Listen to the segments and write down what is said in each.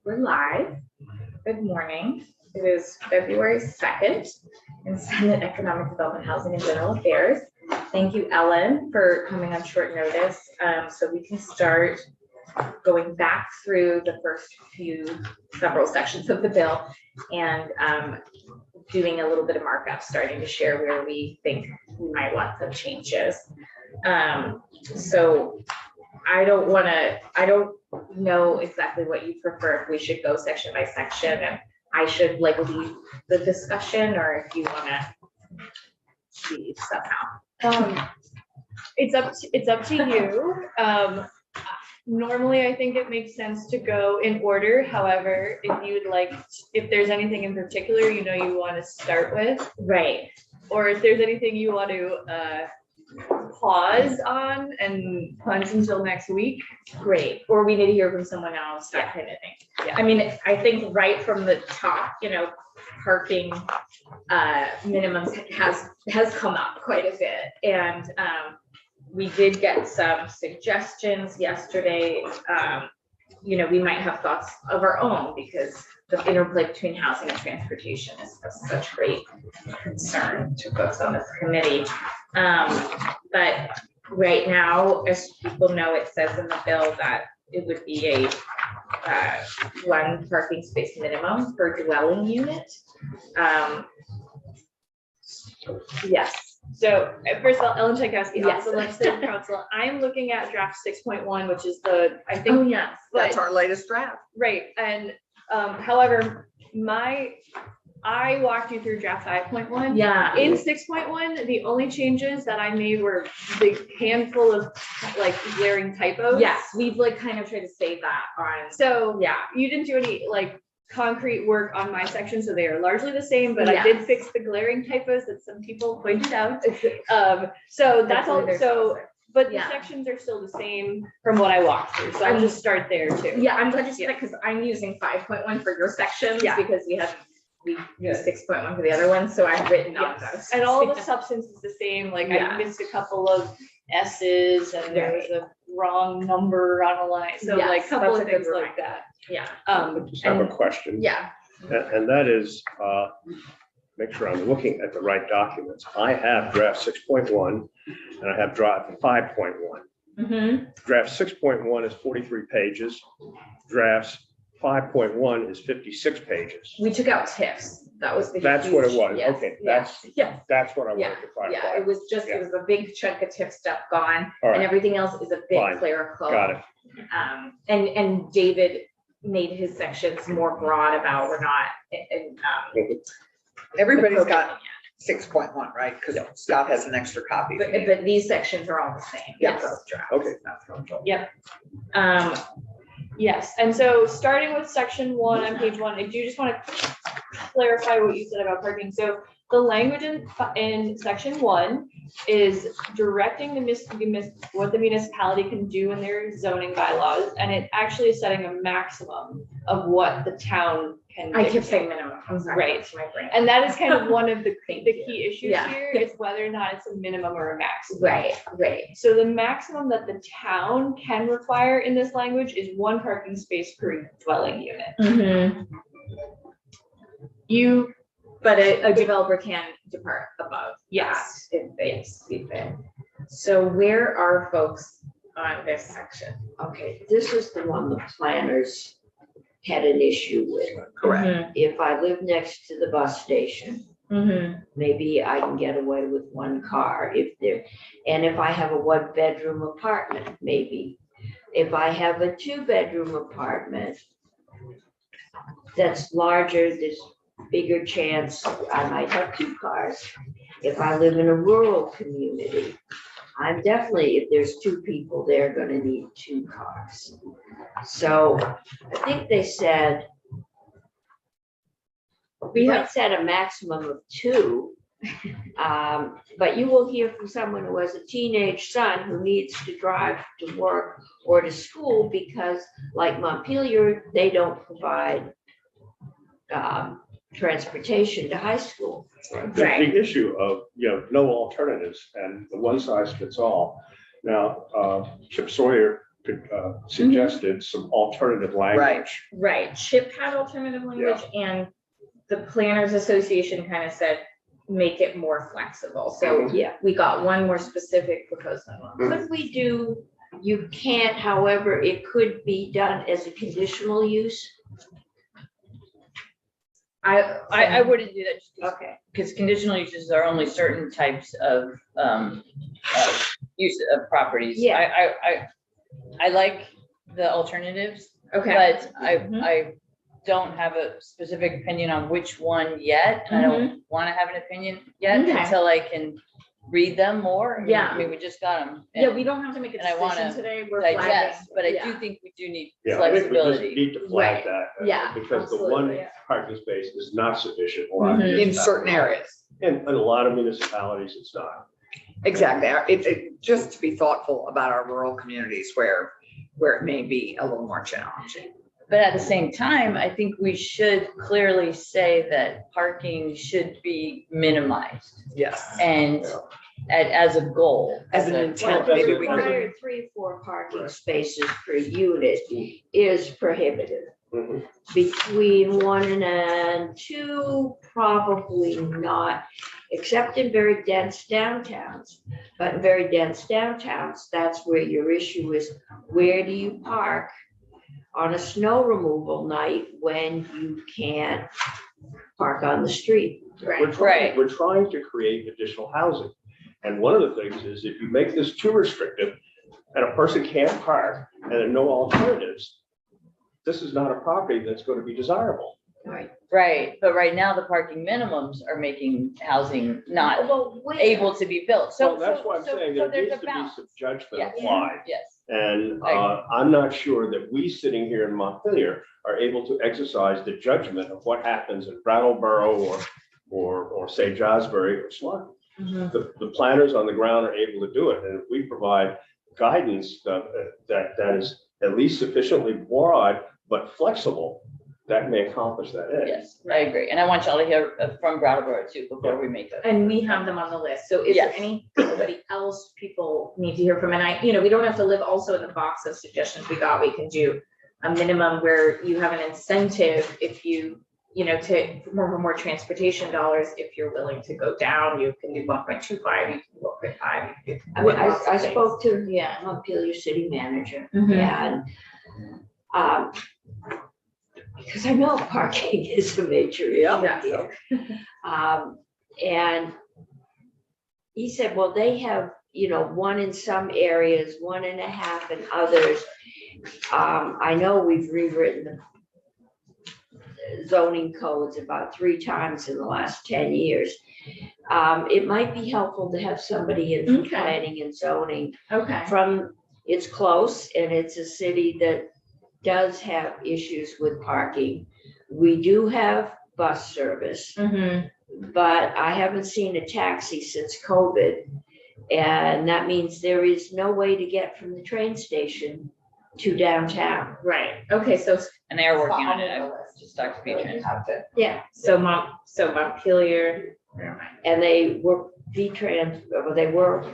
We're live. Good morning. It is February 2nd in Senate Economic Development, Housing and General Affairs. Thank you, Ellen, for coming on short notice so we can start going back through the first several sections of the bill and doing a little bit of markup, starting to share where we think we might want some changes. So I don't know exactly what you prefer, if we should go section by section and I should like lead the discussion, or if you want to see somehow. It's up to you. Normally I think it makes sense to go in order. However, if there's anything in particular you want to start with, Right, or if there's anything you want to pause on and punt until next week, great. Or we need to hear from someone else, that kind of thing. Yeah. I mean, I think right from the top, parking minimums has come up quite a bit, and we did get some suggestions yesterday. We might have thoughts of our own because the interplay between housing and transportation is of such great concern to folks on this committee. But right now, as people know, it says in the bill that it would be a one parking space minimum per dwelling unit. Yes. So first of all, Ellen Tchaikovsky, Yes. also legislative counsel. I'm looking at draft 6.1, which is I think. Oh, yes. That's our latest draft. Right, and however, I walked you through draft 5.1. Yeah. In 6.1, the only changes that I made were the handful of glaring typos. Yes, we've kind of tried to save that on. So Yeah. you didn't do any concrete work on my section, so they are largely the same, but Yeah. I did fix the glaring typos that some people pointed out. So that's all. So, but the Yeah. sections are still the same from what I walked through. So I'll just start there too. Yeah, I'm glad you said that because I'm using 5.1 for your sections Yeah. because we used 6.1 for the other one, so I've written on those. And all the substance is the same. Yeah. I missed a couple of S's and there was a wrong number on a line. So Yes, a couple that's of a good things like reminder. that. Yeah. I just have a question. Yeah. And that is, make sure I'm looking at the right documents. I have draft 6.1 and I have draft 5.1. Mm-hmm. Draft 6.1 is 43 pages. Drafts 5.1 is 56 pages. We took out TIFs. That was the. That's what it huge- was. yes, Okay, yes, yes. That's what I Yeah, wanted to clarify. Yeah, it was just, it was a big chunk of TIF stuff gone, All and right, everything else is a bit Fine. clerical. got it. And David made his sections more broad about we're not, Everybody's got 6.1, right? Because Scott has an extra copy. but these sections are all the same. Yes. Both drafts. Okay. That's helpful. Yep. Um, Yes, and so starting with section 1 on page 1, I do just want to clarify what you said about parking. So the language in section 1 is directing what the municipality can do in their zoning bylaws, and it actually is setting a maximum of what the town can do. I kept saying minimum. I'm sorry. Right. That's my brain. And that is kind of one of the Thank key issues Yeah. here, is whether or not it's a minimum or a maximum. Right. So the maximum that the town can require in this language is 1 parking space per dwelling unit. Mm-hmm. But a developer can depart above. Yes. If they see fit. So where are folks on this section? Okay, this is the one the planners had an issue with. Correct. If I live next to the bus station, Mm-hmm. maybe I can get away with 1 car and if I have a 1-bedroom apartment, maybe. If I have a 2-bedroom apartment that's larger, there's bigger chance I might have 2 cars. If I live in a rural community, I'm definitely, if there's 2 people, they're gonna need 2 cars. So I think they said, we have set a maximum of 2. But you will hear from someone who has a teenage son who needs to drive to work or to school because like Montpelier, they don't provide transportation to high school. The issue of, no alternatives and the one size fits all. Now, Chip Sawyer suggested some alternative language. Right, Chip had alternative language and the Planners Association kind of said, make it more flexible. So Yeah. we got one more specific proposed memo. Could we do, you can't, however, it could be done as a conditional use? I wouldn't do that just Okay. because conditional uses are only certain types of use of properties. Yeah. I like the alternatives, Okay, but Mhm. I don't have a specific opinion on which one yet. I don't want to have an opinion yet Okay. until I can read them more. Yeah. I mean, we just got them. yeah, we don't have to make a and I wanna decision today, we're digest, flagging. but I Yeah. do think we do need Yeah, I think we just flexibility. need to flag Right. that. Yeah, Because the absolutely, one yeah. parking space is not sufficient. A lot of Mhm. In municipalities- certain areas. In a lot of municipalities, it's not. Exactly. Just to be thoughtful about our rural communities where it may be a little more challenging. But at the same time, I think we should clearly say that parking should be minimized Yes. and as a goal. As an a- intent, Well, maybe the we could. required 3 or 4 parking spaces per unit is prohibitive. Mhm. Between 1 and 2, probably not, except in very dense downtowns. But in very dense downtowns, that's where your issue is, where do you park on a snow removal night when you can't park on the street? Right. We're trying to create additional housing. And one of the things is if you make this too restrictive and a person can't park and there are no alternatives, this is not a property that's going to be desirable. Right. Right, but right now the parking minimums are making housing not Well, where? able to be built. So So that's why I'm saying there there's needs a to be balance. some judgment Yes. applied. Yes, And I I'm not sure that we sitting here in Montpelier are able to exercise the judgment of what happens in Brattleboro or say Josbury or Swanton. Mhm. The planners on the ground are able to do it. And if we provide guidance that is at least sufficiently broad but flexible, that may accomplish that end. yes, I agree. And I want y'all to hear from Brattleboro too before we make a. And we have them on the list, so is there Yes. anybody else people need to hear from? And we don't have to live also in the box of suggestions we got, we can do a minimum where you have an incentive if you, to more transportation dollars, if you're willing to go down, you can do 1.25, you can do 1.5. you can I do mean, lots of I things. spoke to Yeah. Montpelier city manager Mhm. and, because I know parking is a major issue Yeah. here. And he said, well, they have, 1 in some areas, 1.5 in others. I know we've rewritten the zoning codes about 3 times in the last 10 years. It might be helpful to have somebody in from Okay. planning and zoning Okay. it's close and it's a city that does have issues with parking. We do have bus service, Mhm. but I haven't seen a taxi since COVID. And that means there is no way to get from the train station to downtown. Right, okay, so. And they are working on it. Follow I the list. just talked to Really Beatrice. have to- Yeah. So Montpelier, where am I? And they were they were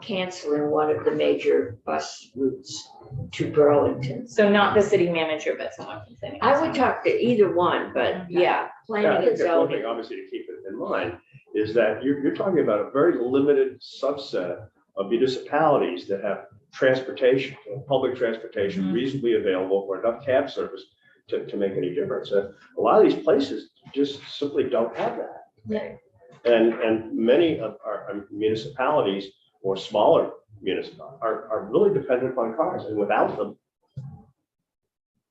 canceling one of the major bus routes to Burlington. So not the city manager, but someone from planning. and I would zoning. talk to either one, but Okay. yeah, Yeah, I planning think and that's one thing, zoning. obviously, to keep it in mind, is that you're talking about a very limited subset of municipalities that have transportation, public transportation Mhm. reasonably available for enough cab service to make any difference. And a lot of these places just simply don't have that. Yeah. And many of our municipalities or smaller municipalities are really dependent upon cars, and without them,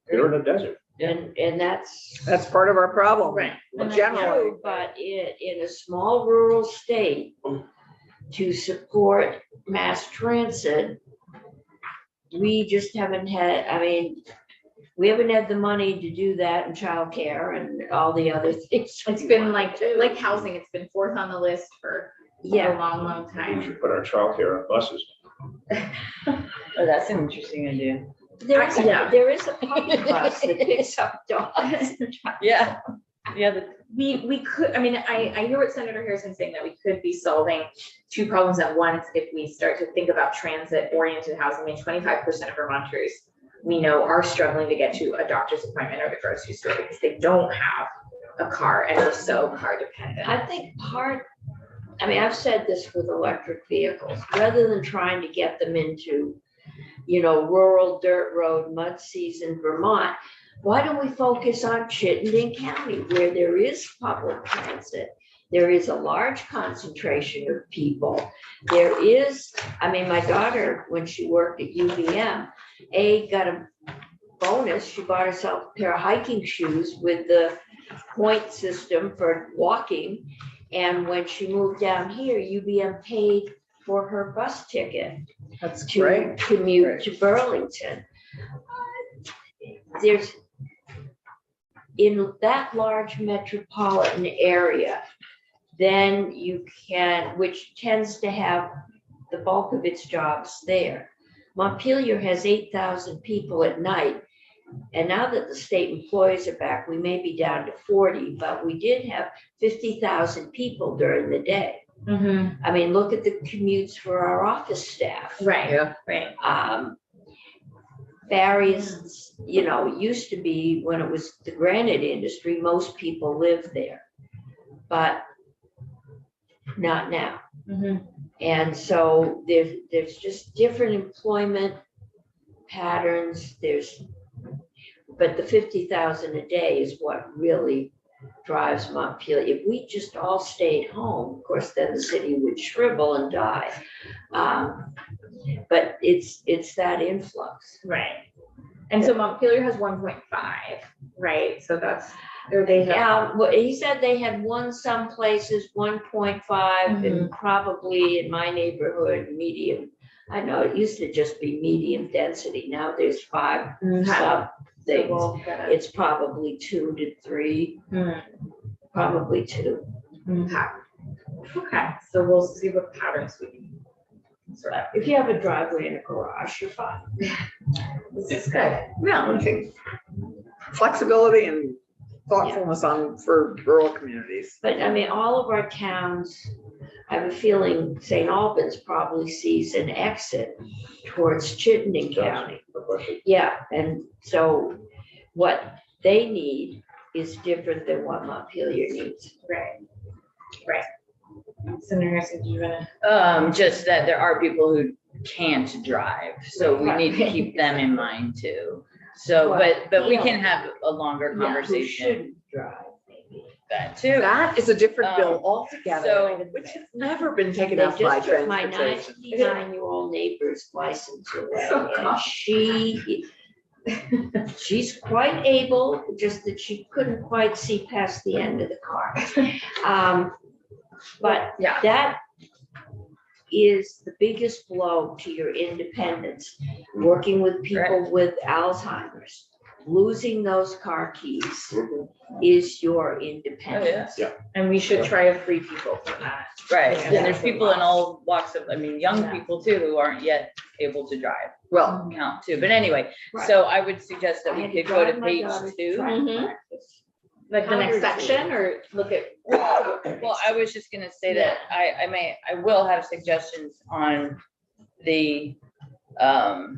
they're in a desert. And That's part of our problem. Right. And I- Generally. true, but in a small rural state, to support mass transit, we just haven't had, we haven't had the money to do that in childcare and all the other things. It's we been want to do. like housing, it's been 4th on the list for a Yeah, long We time. should put our childcare on buses. Oh, that's an interesting idea. there is, Yeah. there is a public bus that picks up dogs. Yeah. we could, I mean, I hear what Senator Harrison's saying, that we could be solving two problems at once if we start to think about transit-oriented housing. I mean, 25% of Vermonters we know are struggling to get to a doctor's appointment or the grocery store because they don't have a car and are so car dependent. I think I've said this with electric vehicles, rather than trying to get them into, rural dirt road, mud season Vermont, why don't we focus on Chittenden County where there is public transit? There is a large concentration of people. There is, my daughter, when she worked at UVM, got a bonus. She bought herself a pair of hiking shoes with the point system for walking. And when she moved down here, UVM paid for her bus ticket That's to great. commute to Burlington. There's, in that large metropolitan area, then you can, which tends to have the bulk of its jobs there. Montpelier has 8,000 people at night. And now that the state employees are back, we may be down to 40, but we did have 50,000 people during the day. Mm-hmm. Look at the commutes for our office staff. Right, Yeah. right. Barry's, used to be, when it was the granite industry, most people lived there, but not now. Mm-hmm. And so there's just different employment patterns. But the 50,000 a day is what really drives Montpelier. If we just all stayed home, of course, then the city would shrivel and die. But it's that influx. Right. And so Montpelier has 1.5, right? So that's, or they have. Yeah, well, he said they had some places 1.5 and probably in my neighborhood, medium. I know it used to just be medium density. Now there's 5 sub things. It's probably 2 to 3, probably 2. Okay, so we'll see what patterns we can sort of. If you have a driveway and a garage, you're fine. This is good. Yeah, I think flexibility and thoughtfulness for rural communities. But all of our towns, I have a feeling St. Albans probably sees an exit towards Chittenden County. Yeah, and so what they need is different than what Montpelier needs. Right. Senator Harrison, do you wanna? Just that there are people who can't drive, so we need to keep them in mind too. So, but we can have a longer Yeah, who conversation, shouldn't drive, maybe. that too. That is a different bill altogether, so- which has never been taken They up by just took my transportation. 99-year-old neighbor's license away, Oh, and God. she's quite able, just that she couldn't quite see past the end of the car. But Yeah. that is the biggest blow to your independence, working with people with Alzheimer's. Losing those car keys is your independence. Yeah. And we should try to free people from that. Right, Yeah. and there's people in all walks of, young people too, who aren't yet able to drive, Well, count too, but anyway, Right. so I would suggest that I we had could go to drive my page daughter to 2. track Mhm. practice. Like the next Hundreds of section, or look at. Well, I was just gonna say that I will have suggestions on the, at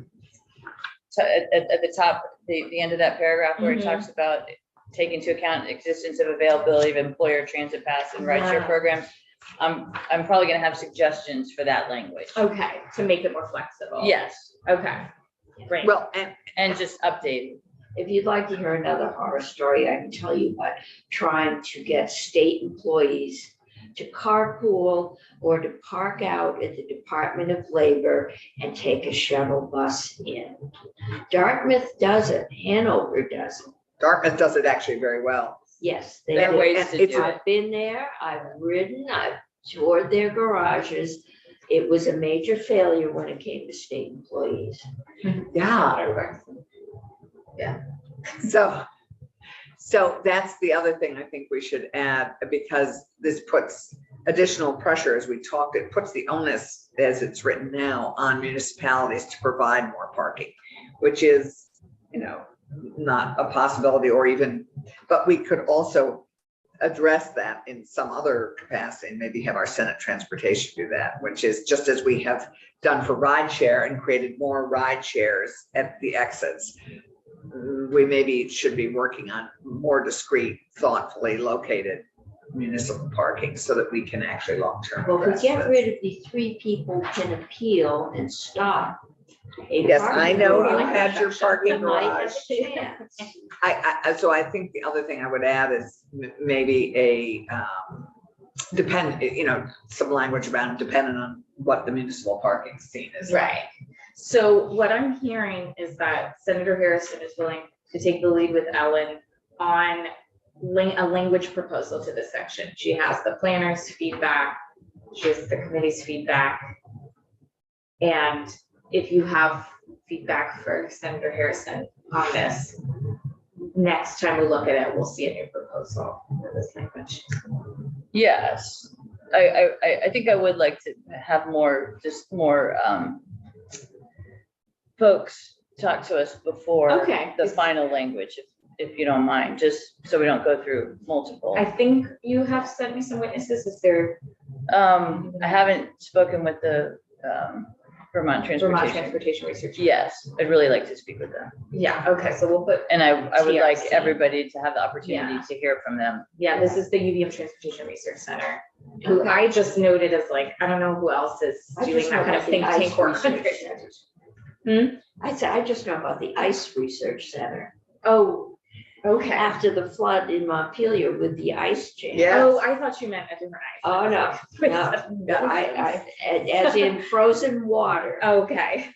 the top, the end of that paragraph where it Mhm. talks about take into account existence of availability of employer transit pass and rideshare Yeah. programs. I'm probably gonna have suggestions for that language. Okay, to make it more flexible. Yes, Okay, great. well, and just updated. If you'd like to hear another horror story, I can tell you about trying to get state employees to carpool or to park out at the Department of Labor and take a shuttle bus in. Dartmouth does it, Hanover does it. Dartmouth does it actually very well. Yes, they There are do. ways and to it's do it. I've been there, I've ridden, I've toured their garages. It was a major failure when it came to state employees. Yeah. So that's the other thing I think we should add, because this puts additional pressure, as we talked, it puts the onus, as it's written now, on municipalities to provide more parking, which is, not a possibility, or even, but we could also address that in some other capacity, and maybe have our Senate Transportation do that, which is just as we have done for rideshare and created more ride shares at the exits. We maybe should be working on more discrete, thoughtfully located municipal parking so that we can actually long-term Well, if address we get this. rid of the 3 people can appeal and stop. a Yes, I parking know you garage, had your parking we might have garage. a chance. So I think the other thing I would add is maybe a, some language about depending on what the municipal parking scene is. Right. So what I'm hearing is that Senator Harrison is willing to take the lead with Ellen on a language proposal to this section. She has the planner's feedback, she has the committee's feedback. And if you have feedback for Senator Harrison on this, next time we look at it, we'll see a new proposal for this language. Yes, I think I would like to have more folks talk to us before Okay. the final language, if you don't mind, just so we don't go through multiple. I think you have sent me some witnesses. Is there I haven't spoken with the Vermont Vermont Transportation. Transportation Research? Yes, I'd really like to speak with them. Yeah, okay, so we'll put, And I would like TRC. everybody to have the opportunity Yeah. to hear from them. yeah, this is the UVM Transportation Research Center, who I just noted as like, I don't know who else is I doing just know that kind of about the think ice tank work. research center. I just know about the ice research center. Oh, okay. After the flood in Montpelier with the ice jam. Yeah. Oh, I thought you meant a different ice. Oh, no, as in frozen water. Okay.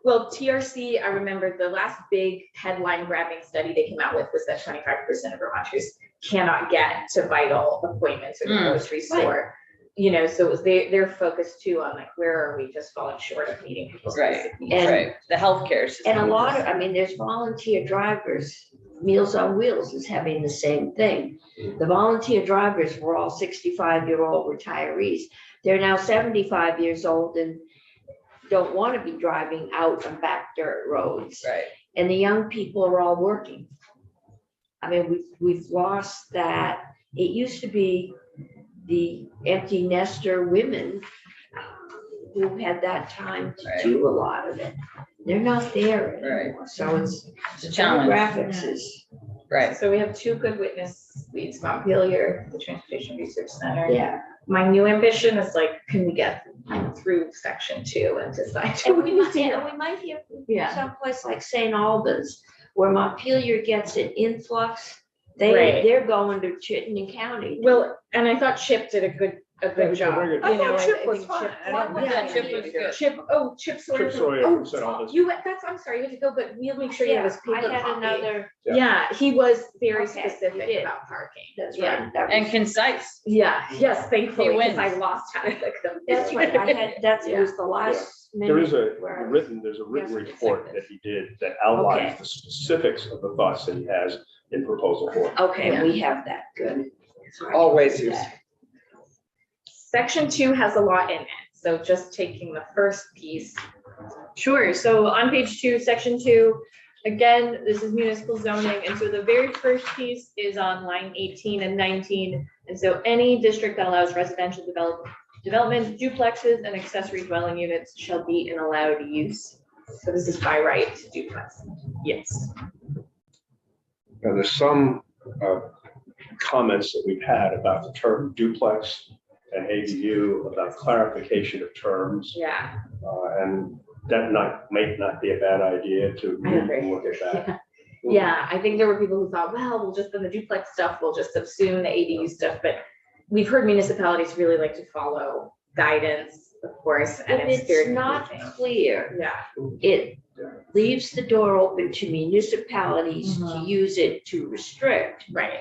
Well, TRC, I remember the last big headline grabbing study they came out with was that 25% of Vermonters cannot get to vital appointments at the grocery store. You know, so it was they're focused too on like, where are we just falling short of meeting people's Right. basic needs? And- Right, the healthcare system. And a lot of, there's volunteer drivers. Meals on Wheels is having the same thing. The volunteer drivers were all 65-year-old retirees. They're now 75 years old and don't want to be driving out on back dirt roads. Right, And the young people are all working. We've lost that. It used to be the empty nester women who had that time to Right. do a lot of it. They're not there Right. anymore. So it's it's a challenge, demographics is, right. So we have two good witness leads, Montpelier, the Transportation Research Center. yeah. My new ambition is like, can we get through section 2 and decide? And we might hear Yeah. someplace like St. Albans, where Montpelier gets an influx. Right. They're going to Chittenden County. Well, and I thought Chip did a good job. very good. You know, I thought Chip I was think fine. Chip- I didn't Yeah, think Chip he was did good. Chip Sawyer. Chip Sawyer Oh, from St. Albans. I'm sorry, you had to go, but we'll make sure you have his I paper had copy. another, Yeah. Yeah, he was very Okay, you specific did. about parking. that's Yeah. right. that And was- concise. Yeah, yes, thankfully, because wins. I lost half the. That's right, it was the last minute. There's a where I was- written Yes, report exactly. that he did that outlines Okay. the specifics of the thoughts that he has in proposal form. Okay, we have that, good. Always use. Section 2 has a lot in it, so just taking the first piece. Sure, so on page 2, section 2, again, this is municipal zoning, and so the very first piece is on line 18 and 19. And so any district that allows residential development, duplexes and accessory dwelling units shall be an allowed use. So this is by right duplex. Yes. Now, there's some comments that we've had about the term duplex and ADU, about clarification of terms, Yeah. and that might not be a bad idea to I agree. look at that. Yeah, I think there were people who thought, well, we'll just, in the duplex stuff, we'll just subsume the ADU stuff, but we've heard municipalities really like to follow guidance, of course, and If it's it's very not confusing. clear, Yeah, it leaves the door open to municipalities to Mhm. use it to restrict. right.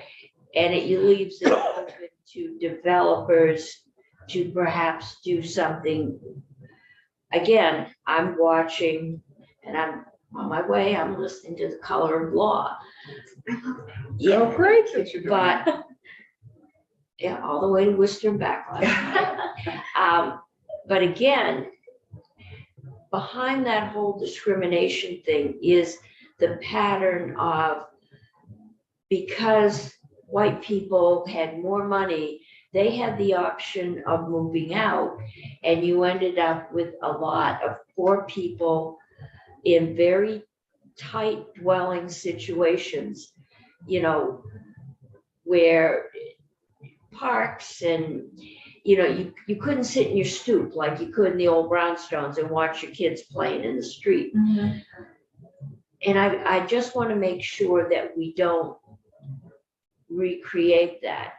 And it leaves it open to developers to perhaps do something. Again, I'm watching and I'm on my way, I'm listening to The Color of Law. Yeah, Great that you're doing that. but, yeah, all the way to Worcester and back. But again, behind that whole discrimination thing is the pattern of, because white people had more money, they had the option of moving out, and you ended up with a lot of poor people in very tight dwelling situations, you know, where parks and, you know, you couldn't sit in your stoop like you could in the old brownstones and watch your kids playing in the street. And I just want to make sure that we don't recreate that.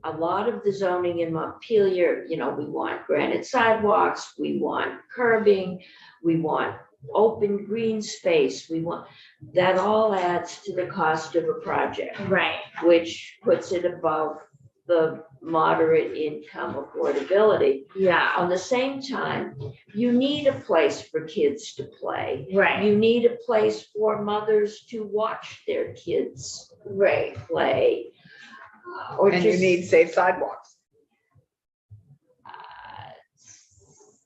A lot of the zoning in Montpelier, you know, we want granite sidewalks, we want curbing, we want open green space, we want, that all adds to the cost of a project, Right. which puts it above the moderate income affordability. Yeah. On the same time, you need a place for kids to play. Right. You need a place for mothers to watch their kids Right. play. Or And you just, need safe sidewalks.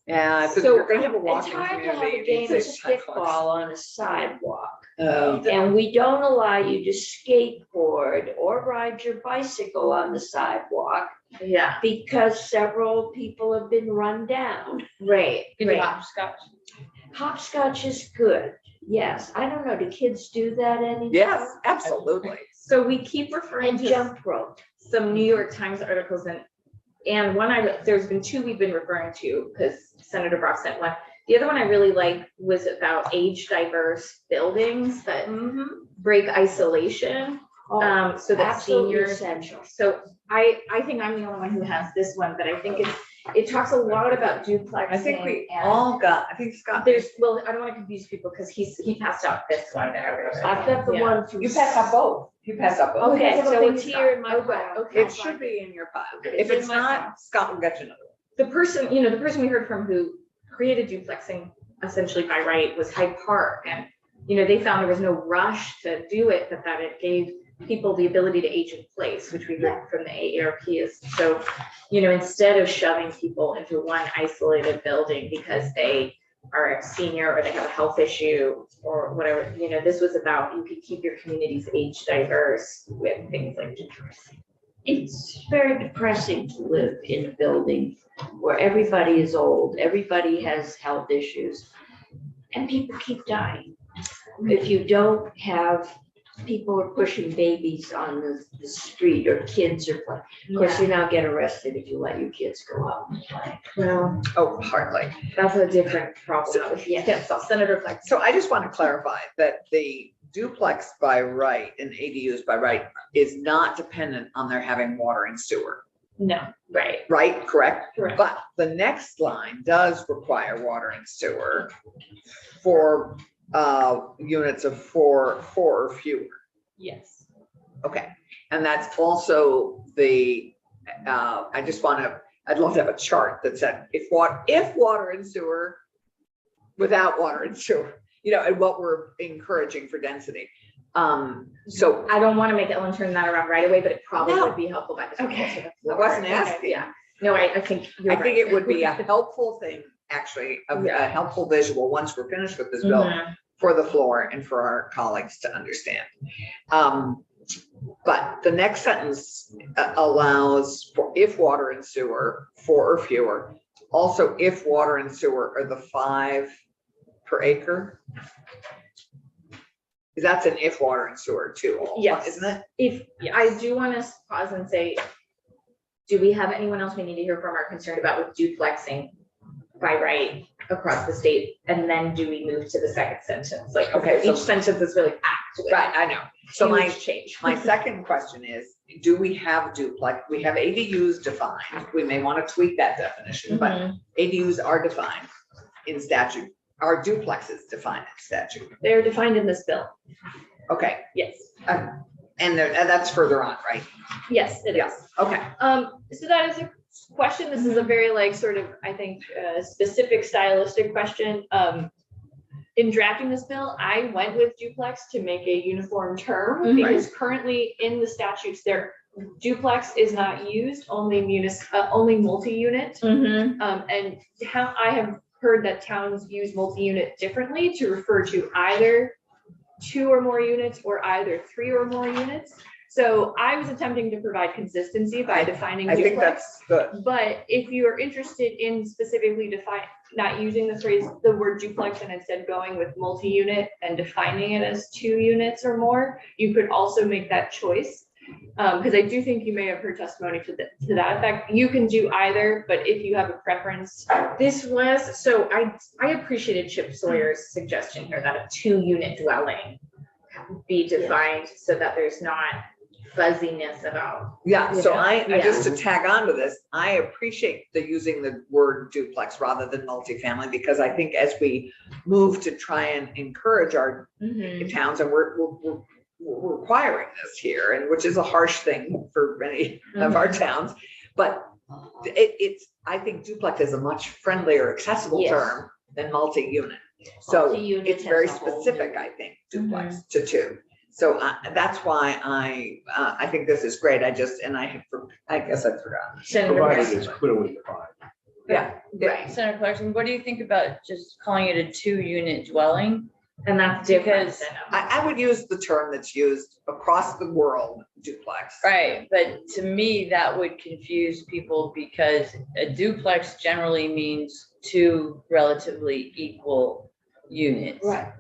Yeah, if So you're gonna have a it's walking hard to have community. a you game need of safe sidewalks. stickball on a sidewalk. Oh. And we don't allow you to skateboard or ride your bicycle on the sidewalk Yeah. because several people have been run down. Right. You can do Right. hopscotch. Hopscotch is good. Yes, I don't know, do kids do that anymore? Yes, absolutely. So we keep referring And to jump rope. some New York Times articles and one there's been two we've been referring to because Senator Brock sent one. The other one I really liked was about age diverse buildings that break isolation. Oh, So that absolutely seniors. essential. So I think I'm the only one who has this one, but I think it talks a lot about duplexing. I think we and all got, I think Scott. well, I don't want to confuse people because he passed out this one. I've got the Yeah. one from. You passed out both. You passed out both. Okay, Okay, so so it's here in my Oh, good. file. Okay. It should be in your file. It's If in it's my file. not, Scott will get you another one. The person we heard from who created duplexing essentially by right was Hyde Park. And, they found there was no rush to do it, but that it gave people the ability to age in place, which we heard from the AARP is. So, instead of shoving people into one isolated building because they are a senior or they have a health issue or whatever, this was about, you could keep your communities age diverse with things like duplexing. It's very depressing to live in a building where everybody is old, everybody has health issues, and people keep dying. If you don't have, people are pushing babies on the street or kids are playing. Of course, you now get arrested if you let your kids go out and play. Well, Oh, hardly. that's a different problem. Yes, so Senator Flex. So I just want to clarify that the duplex by right and ADUs by right is not dependent on their having water and sewer, No, right. right? Correct? Correct. But the next line does require water and sewer for units of four or fewer. Yes. Okay, and that's also the, I'd love to have a chart that said if water and sewer, without water and sewer, and what we're encouraging for density. So I don't want to make Ellen turn that around right away, but it probably No. would be helpful by the time. we get to the I wasn't floor. Okay, asking. Yeah, no, I think you're I think right. it would be a helpful thing, actually, a helpful visual, once we're finished with this bill, Mhm. for the floor and for our colleagues to understand. But the next sentence allows for if water and sewer, 4 or fewer. Also, if water and sewer are the 5 per acre. That's an if water and sewer too, Yes. isn't it? If, I do want to pause and say, do we have anyone else we need to hear from or concerned about with duplexing by right across the state? And then do we move to the second sentence? Like, okay, Okay, so- each sentence is really packed with Right, I know. So my huge change. My second question is, do we have duplex? We have ADUs defined. We may want to tweak that definition, but Mhm. ADUs are defined in statute. Are duplexes defined in statute? They're defined in this bill. Okay, Yes. and that's further on, right? Yes, it is. Yeah. Okay, So that is a question. This is a very sort of, I think, specific stylistic question. In drafting this bill, I went with duplex to make a uniform term Mhm. because currently in the statutes there, duplex is not used, only only multi-unit. Mhm. And how I have heard that towns use multi-unit differently to refer to either 2 or more units or either 3 or more units. So I was attempting to provide consistency by defining I think duplex. that's good. But if you are interested in specifically not using the word duplex and instead going with multi-unit and defining it as 2 units or more, you could also make that choice. Because I do think you may have heard testimony to that effect. You can do either, but if you have a preference, This was, so I appreciated Chip Sawyer's suggestion here that a 2-unit dwelling be defined so that there's not fuzziness about. Yeah, so Yeah. just to tag on to this, I appreciate the using the word duplex rather than multifamily, because I think as we move to try and encourage our towns, and we're requiring this here, and which is a harsh thing for many of our towns, but I think duplex is a much friendlier, accessible Yes. term than multi-unit. So Multi-unit it's has very a whole specific, new- I think, duplex to 2. So that's why I think this is great. I guess I'd forgotten. Provided it's clearly defined. Yeah. Right, Senator Clarkson, what do you think about just calling it a 2-unit dwelling? and that's different Because- than I would use the term that's used across the world, duplex. Right, but to me, that would confuse people because a duplex generally means 2 relatively equal units. Right.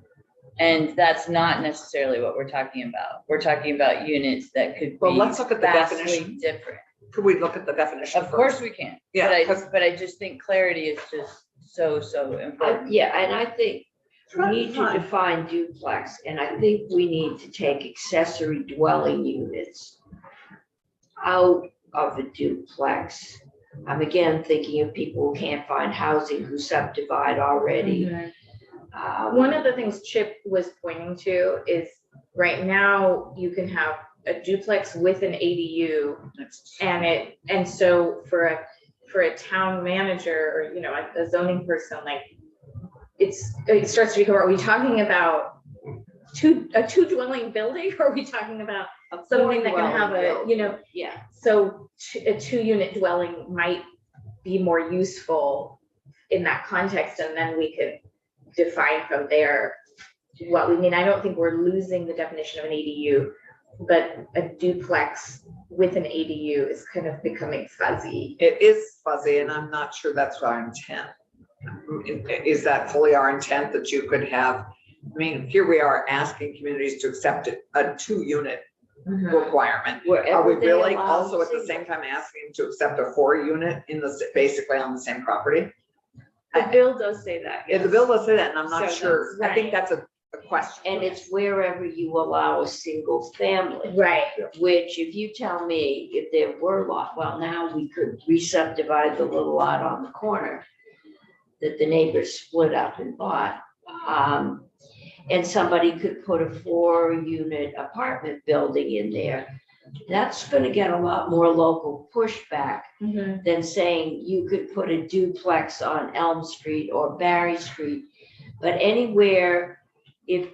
And that's not necessarily what we're talking about. We're talking about units that could Well, be let's look at the vastly definition. different. Could we look at the definition Of first? course we can. Yeah, But I just think clarity is just so important. Yeah, and I think we need to Fine. define duplex, and I think we need to take accessory dwelling units out of a duplex. I'm again thinking of people who can't find housing who subdivide already. One of the things Chip was pointing to is right now you can have a duplex with an ADU and so for a town manager or, a zoning person, like it starts to become, are we talking about a 2 dwelling building? Or are we talking about something that can have Yeah, so a 2-unit dwelling might be more useful in that context, and then we could define from there what we mean. I don't think we're losing the definition of an ADU, but a duplex with an ADU is kind of becoming fuzzy. It is fuzzy, and I'm not sure that's our intent. Is that fully our intent that you could have, here we are asking communities to accept a 2-unit requirement. Are wherever we they really allow also at the single. same time asking to accept a 4-unit basically on the same property? the bill does say that. Yeah, the yes. bill does say that, and I'm not So sure. I think that's that's a question. And it's wherever you allow a single family, Right, which if you tell me if there were well, now we could re-subdivide the little lot on the corner that the neighbors split up and bought. And somebody could put a 4-unit apartment building in there. That's gonna get a lot more local pushback than saying you could put a duplex on Elm Street or Barry Street. But anywhere, if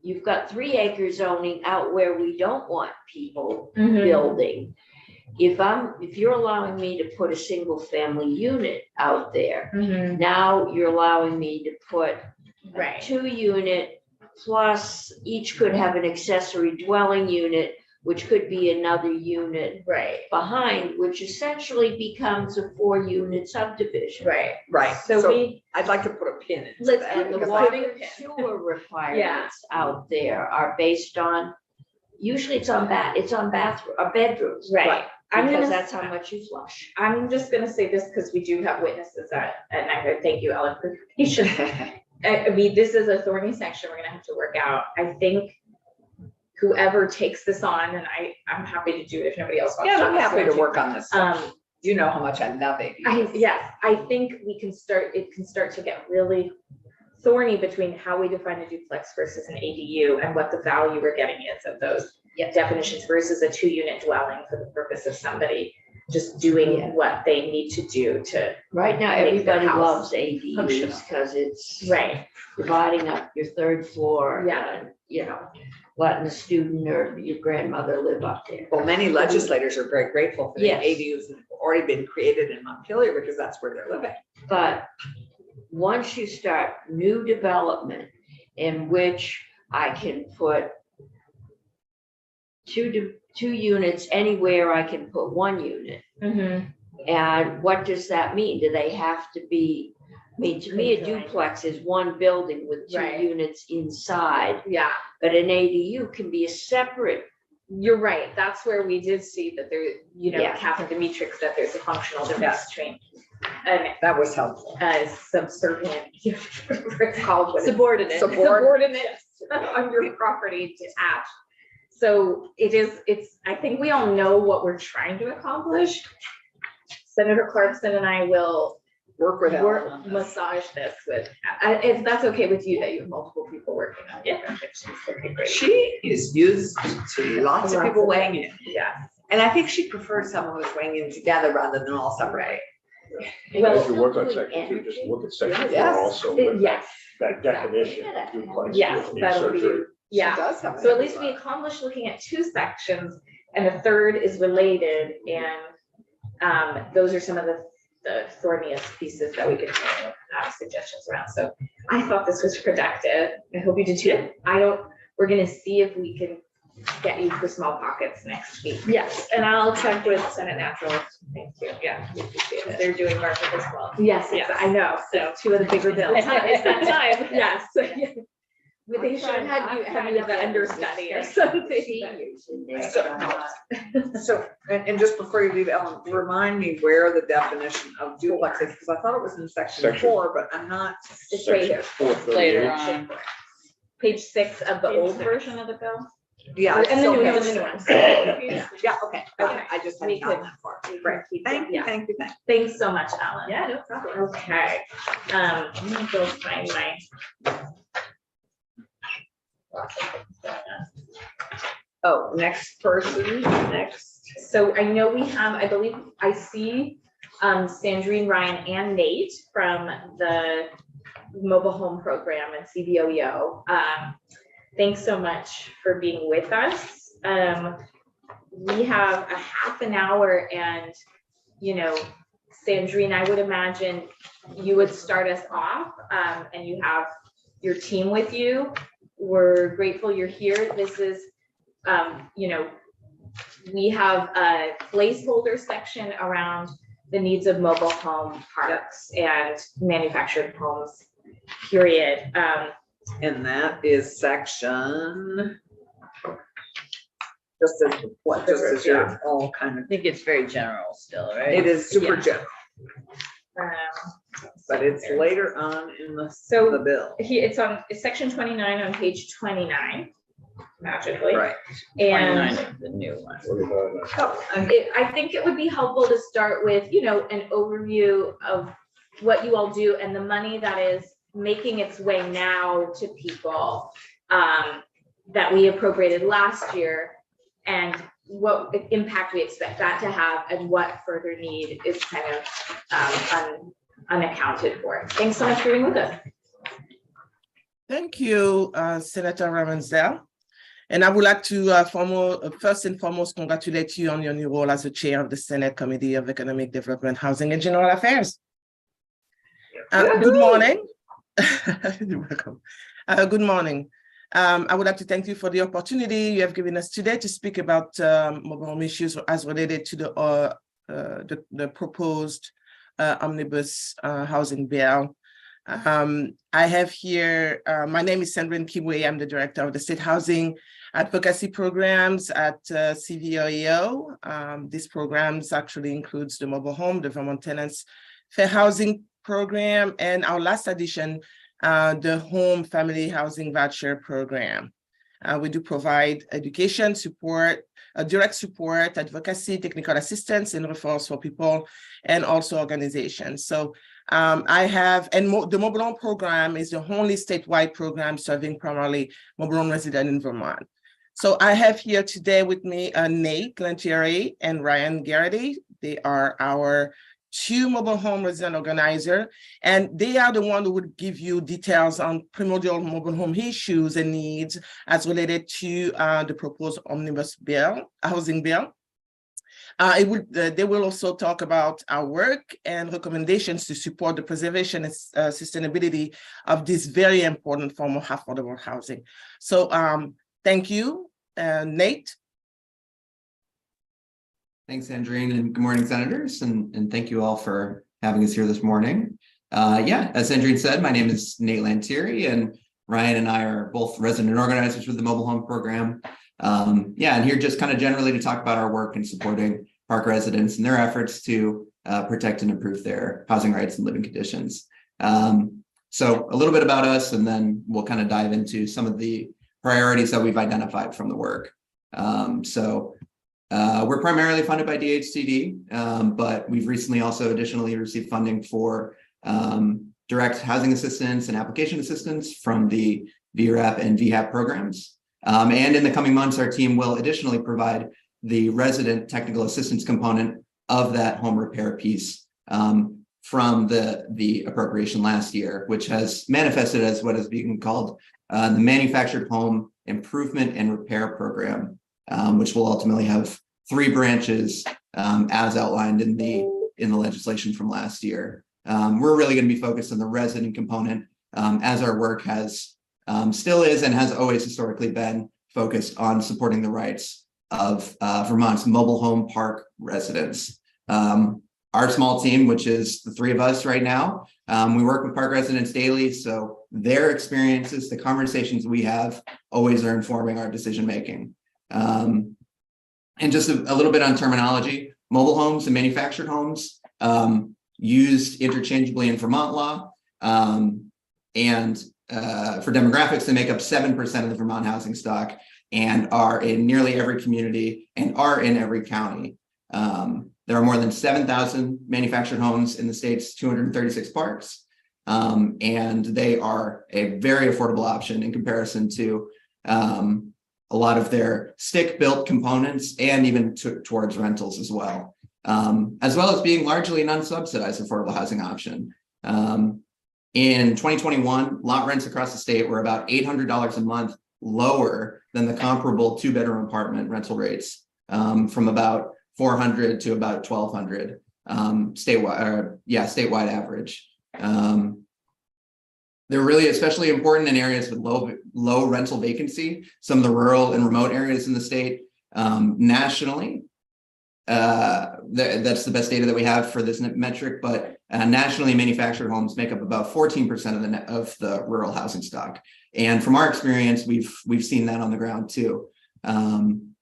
you've got 3-acre zoning out where we don't want people building, if you're allowing me to put a single family unit out there, now you're allowing me to put a right, 2-unit plus each could have an accessory dwelling unit, which could be another unit right, behind, which essentially becomes a 4-unit subdivision. right. Right, So so I'd like to put a pin in Let's that. And the because Putting water a pin. sewer requirements out there are based on, usually it's on bedrooms. Right. Because that's how much you flush. I'm just gonna say this because we do have witnesses at NIHOD. Thank you, Ellen, for your patience. I mean, this is a thorny section we're gonna have to work out. I think whoever takes this on, and I'm happy to do it if nobody else wants to. Yeah, I'm happy to work on this. You know how much I love it. I think it can start to get really thorny between how we define a duplex versus an ADU and what the value we're getting is of those definitions versus a 2-unit dwelling for the purpose of somebody just doing what they need to do to. Right now, Make their everybody house loves ADUs functional. because it's Right, dividing up your 3rd floor. Yeah. And, letting a student or your grandmother live up there. Well, many legislators are very grateful for the Yes. ADUs that have already been created in Montpelier because that's where they're living. But once you start new development in which I can put two units anywhere I can put one unit. Mhm. And what does that mean? Do they have to be, I mean, to me, a duplex is one building with two Right. units inside, Yeah, but an ADU can be a separate. you're right. That's where we did see that there, you know, Yeah. Catherine Demetrix, that there's a functional difference between an That was helpful. subservient, whatever it's called. what is it? Subordinate. Subordinate on your property detached. So it's, I think we all know what we're trying to accomplish. Senator Clarkson and I will Work with Ellen work, on this. massage this with, if that's okay with you, that you have multiple people working on it. Okay, great. She is used to lots of people weighing in. Yeah. And I think she prefers someone who's weighing in together rather than all separate. Well, As you work on section two, just look at section Yes. four also, with Yes, that definition of duplex. yes, with that'll be, surgery. She yeah. does have So at that. least we accomplished looking at two sections, and the third is related, and those are some of the thorniest pieces that we could have suggestions around. So I thought this was productive. I hope you did too. We're gonna see if we can get you for small pockets next week. Yes, and I'll check with Senate Naturals. Thank you. Yeah, because they're doing market as well. Yes, Yeah. I know. So two of the bigger bills. It's that time. Yes. They should have you the understudy or something. Seniors in there. So, and just before you leave, Ellen, remind me where the definition of duplex is, because I thought it was in section Section- 4, but I'm not. It's right here. 438. Later on. Page 6 of the Page old 6. version of the bill. Yeah. And the so new page one, six. Yeah. Yeah, okay, Okay. I just We hadn't gone could- that far. we can Right, keep thank that, you, yeah. thank you, thank you. Thanks so much, Alan. Yeah, no problem. Okay, I'm gonna go find my. Oh, next person, next. So I know we have, I believe, I see Sandrine, Ryan, and Nate from the mobile home program and CVOEO. Thanks so much for being with us. We have a half an hour, and, you know, Sandrine, I would imagine you would start us off, and you have your team with you. We're grateful you're here. This is, you know, we have a placeholder section around the needs of mobile home parks and manufactured homes, period. And that is section. Just as, what, just as you're all kind of, I think it's very general still, right? it is super Yeah. general, Um, but it's later on in the So bill. it's section 29 on page 29, magically. Right. 29 And is the new one. I think it would be helpful to start with, you know, an overview of what you all do and the money that is making its way now to people that we appropriated last year, and what impact we expect that to have, and what further need is kind of unaccounted for. Thanks so much for being with us. Thank you, Senator Ravenzel. And I would like to first and foremost congratulate you on your new role as the chair of the Senate Committee of Economic Development, Housing and General Affairs. Good morning. You're welcome. Good morning. I would like to thank you for the opportunity you have given us today to speak about mobile home issues as related to the proposed omnibus housing bill. I have here, my name is Sandrine Kiwe. I'm the director of the State Housing Advocacy Programs at CVOEO. These programs actually includes the mobile home, the Vermont Tenants Fair Housing Program, and our last edition, the Home Family Housing Voucher Program. We do provide education support, direct support, advocacy, technical assistance, and referrals for people and also organizations. So the mobile home program is the only statewide program serving primarily mobile home residents in Vermont. So I have here today with me Nate Lantieri and Ryan Garrity. They are our two mobile home resident organizer, and they are the one who would give you details on primordial mobile home issues and needs as related to the proposed omnibus bill, housing bill. They will also talk about our work and recommendations to support the preservation and sustainability of this very important form of affordable housing. So thank you, Nate. Thanks, Sandrine, and good morning, senators, and thank you all for having us here this morning. Yeah, as Sandrine said, my name is Nate Lantieri, and Ryan and I are both resident organizers with the mobile home program. Yeah, and here just kind of generally to talk about our work in supporting park residents and their efforts to protect and improve their housing rights and living conditions. So a little bit about us, and then we'll kind of dive into some of the priorities that we've identified from the work. We're primarily funded by DHCD, but we've recently also additionally received funding for direct housing assistance and application assistance from the VRAP and VHAP programs. And in the coming months, our team will additionally provide the resident technical assistance component of that home repair piece from the appropriation last year, which has manifested as what is being called the Manufactured Home Improvement and Repair Program, which will ultimately have 3 branches as outlined in the legislation from last year. We're really going to be focused on the resident component as our work has still is and has always historically been focused on supporting the rights of Vermont's mobile home park residents. Our small team, which is the 3 of us right now, we work with park residents daily, so their experiences, the conversations we have, always are informing our decision making. And just a little bit on terminology, mobile homes and manufactured homes used interchangeably in Vermont law. And for demographics, they make up 7% of the Vermont housing stock and are in nearly every community and are in every county. There are more than 7,000 manufactured homes in the state's 236 parks. And they are a very affordable option in comparison to a lot of their stick-built components and even towards rentals as well as being largely an unsubsidized affordable housing option. In 2021, lot rents across the state were about $800 a month lower than the comparable 2-bedroom apartment rental rates, from about $400 to about $1,200 statewide average. They're really especially important in areas with low rental vacancy, some of the rural and remote areas in the state. Nationally, that's the best data that we have for this metric, but nationally, manufactured homes make up about 14% of the rural housing stock. And from our experience, we've seen that on the ground too. And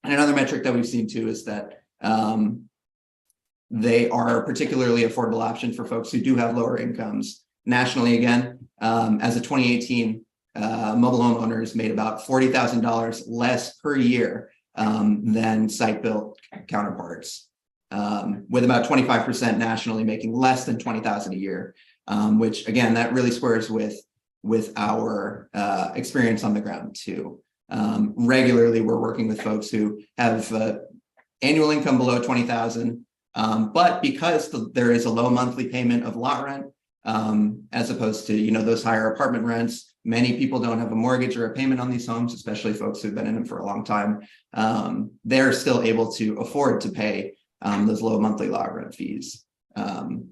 another metric that we've seen too is that they are a particularly affordable option for folks who do have lower incomes. Nationally, again, as of 2018, mobile home owners made about $40,000 less per year than site-built counterparts, with about 25% nationally making less than $20,000 a year, which again, that really squares with our experience on the ground too. Regularly, we're working with folks who have annual income below $20,000, but because there is a low monthly payment of lot rent, as opposed to those higher apartment rents, many people don't have a mortgage or a payment on these homes, especially folks who've been in them for a long time. They're still able to afford to pay those low monthly lot rent fees, and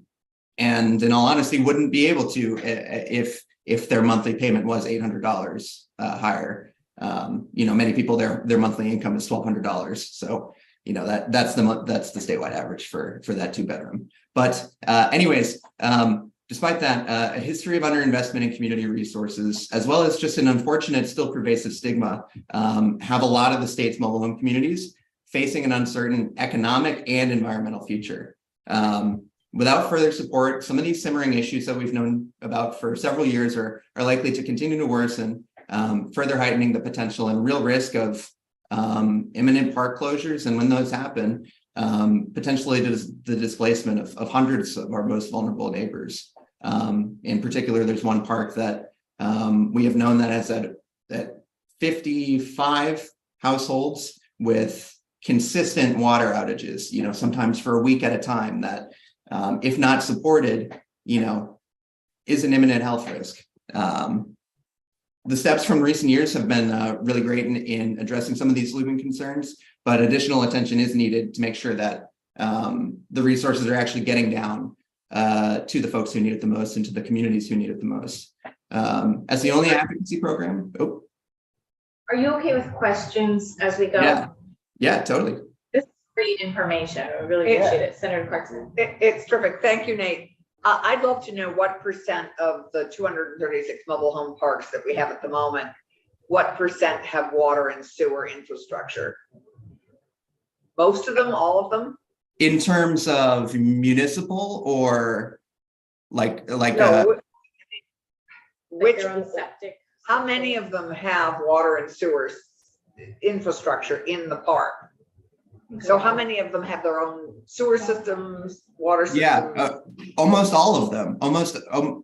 in all honesty, wouldn't be able to if their monthly payment was $800 higher. Many people their monthly income is $1,200, so that's the statewide average for that 2-bedroom. But anyways, despite that, a history of underinvestment in community resources, as well as just an unfortunate, still pervasive stigma, have a lot of the state's mobile home communities facing an uncertain economic and environmental future. Without further support, some of these simmering issues that we've known about for several years are likely to continue to worsen, further heightening the potential and real risk of imminent park closures, and when those happen, potentially the displacement of hundreds of our most vulnerable neighbors. In particular, there's one park that we have known that has that 55 households with consistent water outages, sometimes for a week at a time, that if not supported, is an imminent health risk. The steps from recent years have been really great in addressing some of these looming concerns, but additional attention is needed to make sure that the resources are actually getting down to the folks who need it the most and to the communities who need it the most. As the only advocacy program. Are you okay with questions as we go? Yeah, totally. This is for great information. I really appreciate it. Senator Clarkson. It's terrific. Thank you, Nate. I'd love to know what percent of the 236 mobile home parks that we have at the moment, what percent have water and sewer infrastructure? Most of them, all of them? In terms of municipal or like No, Like which, their own septic. how many of them have water and sewer infrastructure in the park? So how many of them have their own sewer systems, water systems? Yeah, almost all of them, almost all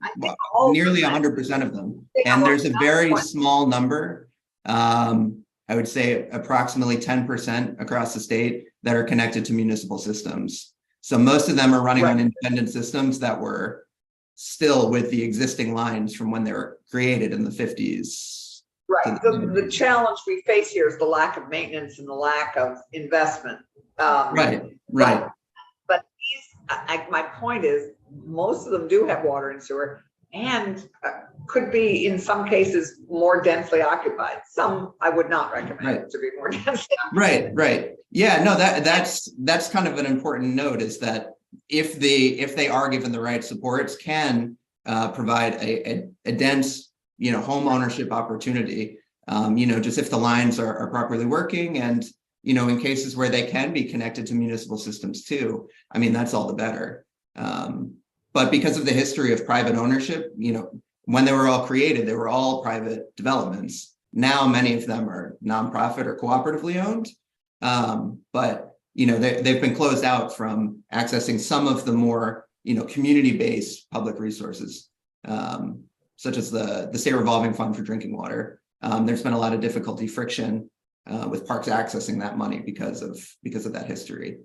of nearly them. 100% of them. They have And there's a not very one. small number, I would say approximately 10% across the state that are connected to municipal systems. So most of them are running on independent systems that were still with the existing lines from when they were created in the 50s. Right, the challenge we face here is the lack of maintenance and the lack of investment. Right. But my point is, most of them do have water and sewer and could be in some cases more densely occupied. Some I would not recommend to be more densely occupied. Right. Yeah, no, that's kind of an important note, is that if they are given the right supports, can provide a dense, home ownership opportunity, just if the lines are properly working, and, in cases where they can be connected to municipal systems too, I mean, that's all the better. But because of the history of private ownership, when they were all created, they were all private developments. Now, many of them are nonprofit or cooperatively owned. But, they've been closed out from accessing some of the more, community-based public resources, such as the State Revolving Fund for Drinking Water. There's been a lot of difficulty, friction with parks accessing that money because of that history.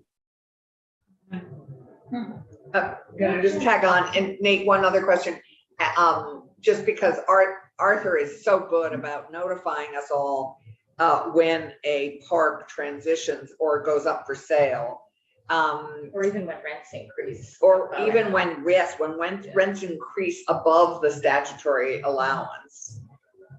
Gonna just tag on, and Nate, one other question. Just because Arthur is so good about notifying us all when a park transitions or goes up for sale. Or even when rents increase. Or even when rents increase above the statutory allowance.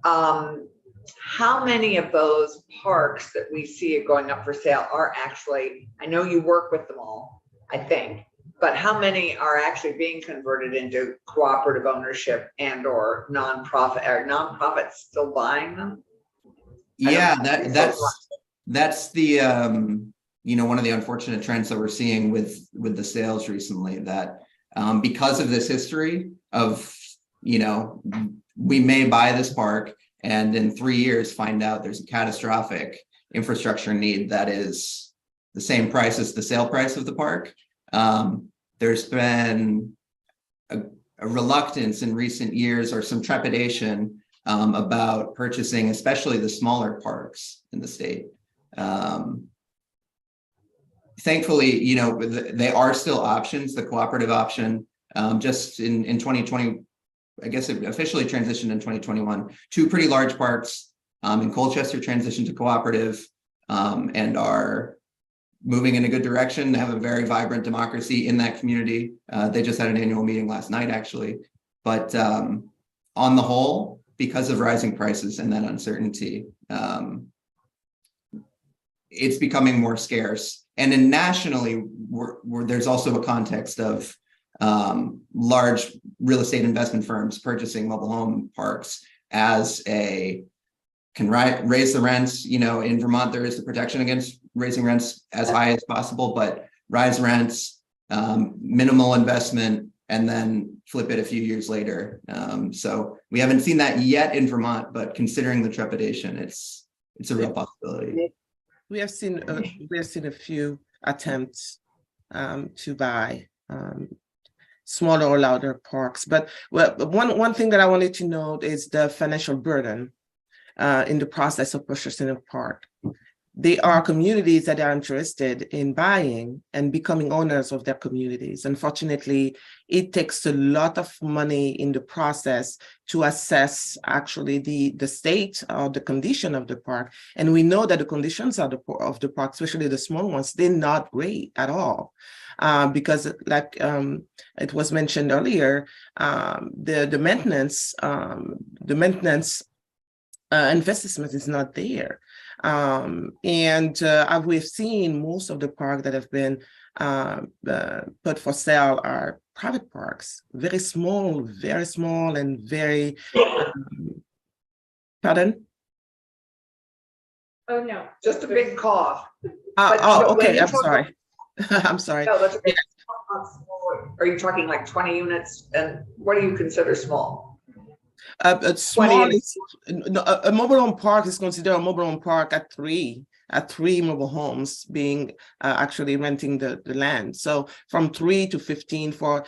How many of those parks that we see going up for sale are actually, I know you work with them all, I think, but how many are actually being converted into cooperative ownership and or nonprofit? Are nonprofits still buying them? Yeah, that's the one of the unfortunate trends that we're seeing with the sales recently, that because of this history of, we may buy this park and in 3 years find out there's a catastrophic infrastructure need that is the same price as the sale price of the park. There's been a reluctance in recent years, or some trepidation about purchasing, especially the smaller parks in the state. Thankfully, they are still options. The cooperative option, just in 2020, I guess it officially transitioned in 2021. 2 pretty large parks in Colchester transitioned to cooperative and are moving in a good direction. They have a very vibrant democracy in that community. They just had an annual meeting last night, actually. But on the whole, because of rising prices and that uncertainty, it's becoming more scarce. And then nationally, there's also a context of large real estate investment firms purchasing mobile home parks as can raise the rents. In Vermont, there is the protection against raising rents as high as possible, but rise rents, minimal investment, and then flip it a few years later. So we haven't seen that yet in Vermont, but considering the trepidation, it's a real possibility. We have seen a few attempts to buy smaller or louder parks, but one thing that I wanted to note is the financial burden in the process of purchasing a park. There are communities that are interested in buying and becoming owners of their communities. Unfortunately, it takes a lot of money in the process to assess actually the state or the condition of the park. And we know that the conditions of the park, especially the small ones, they're not great at all. Because like it was mentioned earlier, the maintenance investment is not there. We've seen most of the parks that have been put for sale are private parks, very small, and very, pardon? Oh, no. Just a big cough. But when Okay, you I'm talk sorry. I'm sorry. No, that's okay. Are you talking like 20 units? And what do you consider small? Small 20. is, no, a mobile home park is considered a mobile home park at three mobile homes being actually renting the land. So from 3 to 15 for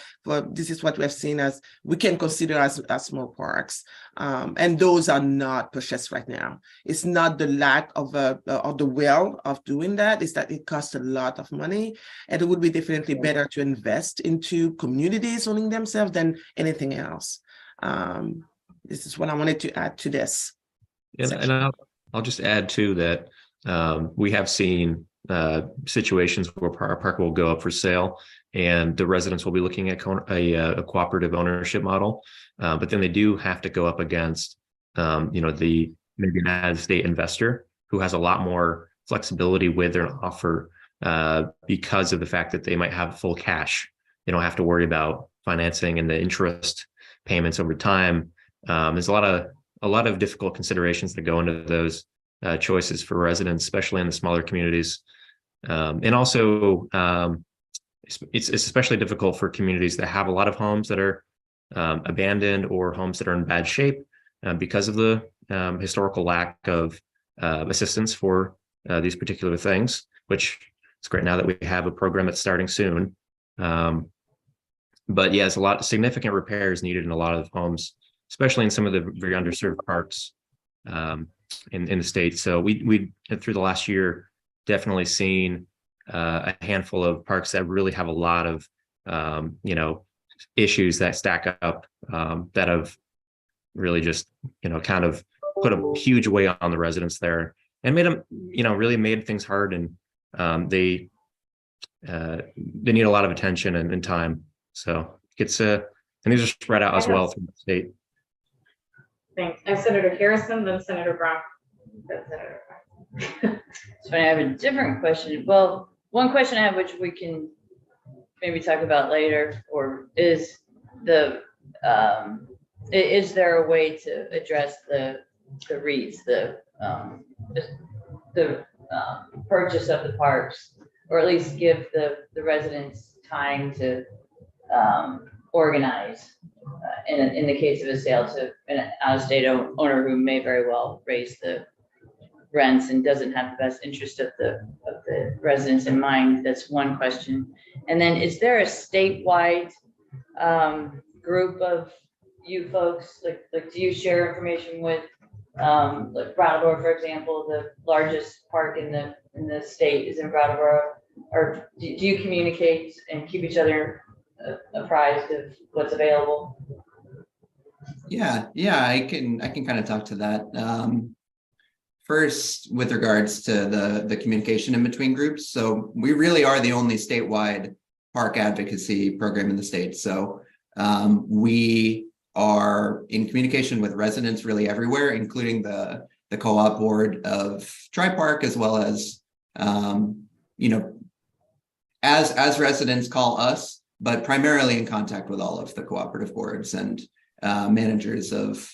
this is what we have seen as we can consider as small parks. And those are not purchased right now. It's not the lack of the will of doing that, it's that it costs a lot of money, and it would be definitely better to invest into communities owning themselves than anything else. This is what I wanted to add to this. And I'll just add too that we have seen situations where our park will go up for sale and the residents will be looking at a cooperative ownership model, but then they do have to go up against the maybe an out-of-state investor who has a lot more flexibility with their offer because of the fact that they might have full cash. They don't have to worry about financing and the interest payments over time. There's a lot of difficult considerations that go into those choices for residents, especially in the smaller communities. And also, it's especially difficult for communities that have a lot of homes that are abandoned or homes that are in bad shape because of the historical lack of assistance for these particular things, which it's great now that we have a program that's starting soon. But yeah, it's a lot of significant repairs needed in a lot of homes, especially in some of the very underserved parks in the state. So we through the last year definitely seen a handful of parks that really have a lot of issues that stack up that have really just kind of put a huge weight on the residents there and made them really made things hard, and they need a lot of attention and time. So it's and these are spread out as well through the state. Thanks. And Senator Harrison, then Senator Brown. Then Senator Brown. So I have a different question. Well, one question I have, which we can maybe talk about later, or is is there a way to address the REITs, the purchase of the parks, or at least give the residents time to organize in the case of a sale to an out-of-state owner who may very well raise the rents and doesn't have the best interest of the residents in mind. That's one question. And then is there a statewide group of you folks, like do you share information with like Brattleboro, for example, the largest park in the state is in Brattleboro, or do you communicate and keep each other apprised of what's available? Yeah, I can kind of talk to that. First, with regards to the communication in between groups. So we really are the only statewide park advocacy program in the state. So we are in communication with residents really everywhere, including the co-op board of Tri-Park, as well as as residents call us, but primarily in contact with all of the cooperative boards and managers of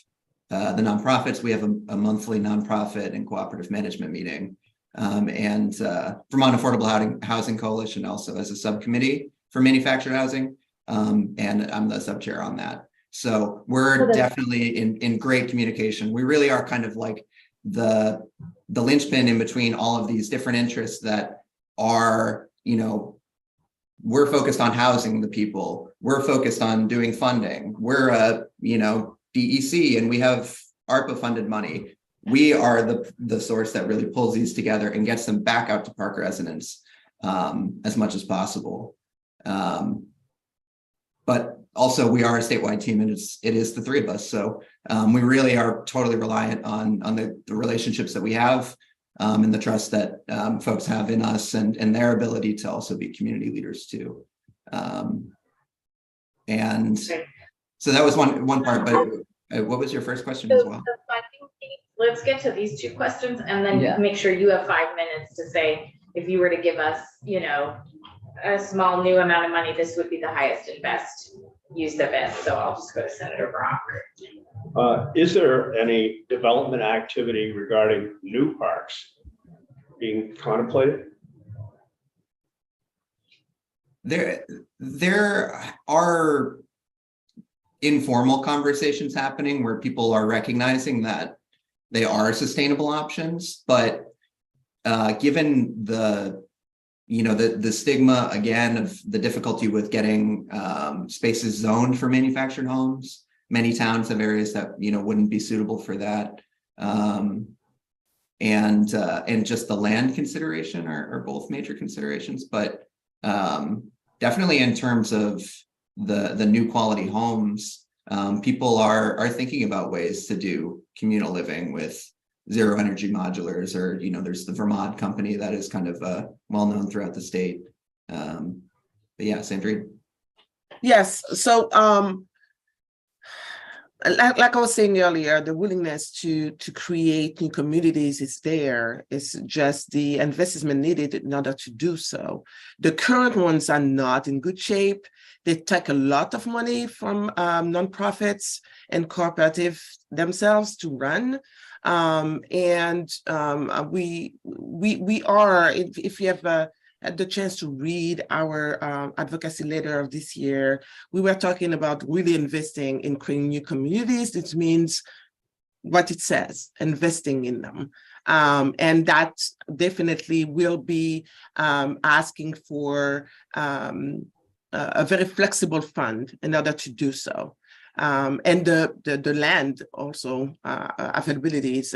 the nonprofits. We have a monthly nonprofit and cooperative management meeting, and Vermont Affordable Housing Coalition also as a subcommittee for manufactured housing, and I'm the sub chair on that. So we're definitely in great communication. We really are kind of like the linchpin in between all of these different interests that are, we're focused on housing the people. We're focused on doing funding. We're a, DEC, and we have ARPA funded money. We are the source that really pulls these together and gets them back out to park residents as much as possible. But also we are a statewide team, and it is the three of us. So we really are totally reliant on the relationships that we have and the trust that folks have in us and their ability to also be community leaders too. And so that was one part, but what was your first question as well? The funding piece, let's get to these two questions and then Yeah. make sure you have 5 minutes to say, if you were to give us, a small new amount of money, this would be the highest and best use of it. So I'll just go to Senator Brock. Is there any development activity regarding new parks being contemplated? There are informal conversations happening where people are recognizing that they are sustainable options, but given the stigma again of the difficulty with getting spaces zoned for manufactured homes, many towns have areas that wouldn't be suitable for that, and just the land consideration are both major considerations, but definitely in terms of the new quality homes, people are thinking about ways to do communal living with zero energy modulars, or there's the Vermont company that is kind of well known throughout the state. But yeah, Sandrine. Yes, so like I was saying earlier, the willingness to create new communities is there. It's just the investment needed in order to do so. The current ones are not in good shape. They take a lot of money from nonprofits and cooperatives themselves to run. We are, if you have had the chance to read our advocacy letter of this year, we were talking about really investing in creating new communities. This means what it says, investing in them. And that definitely will be asking for a very flexible fund in order to do so. And the land also availability is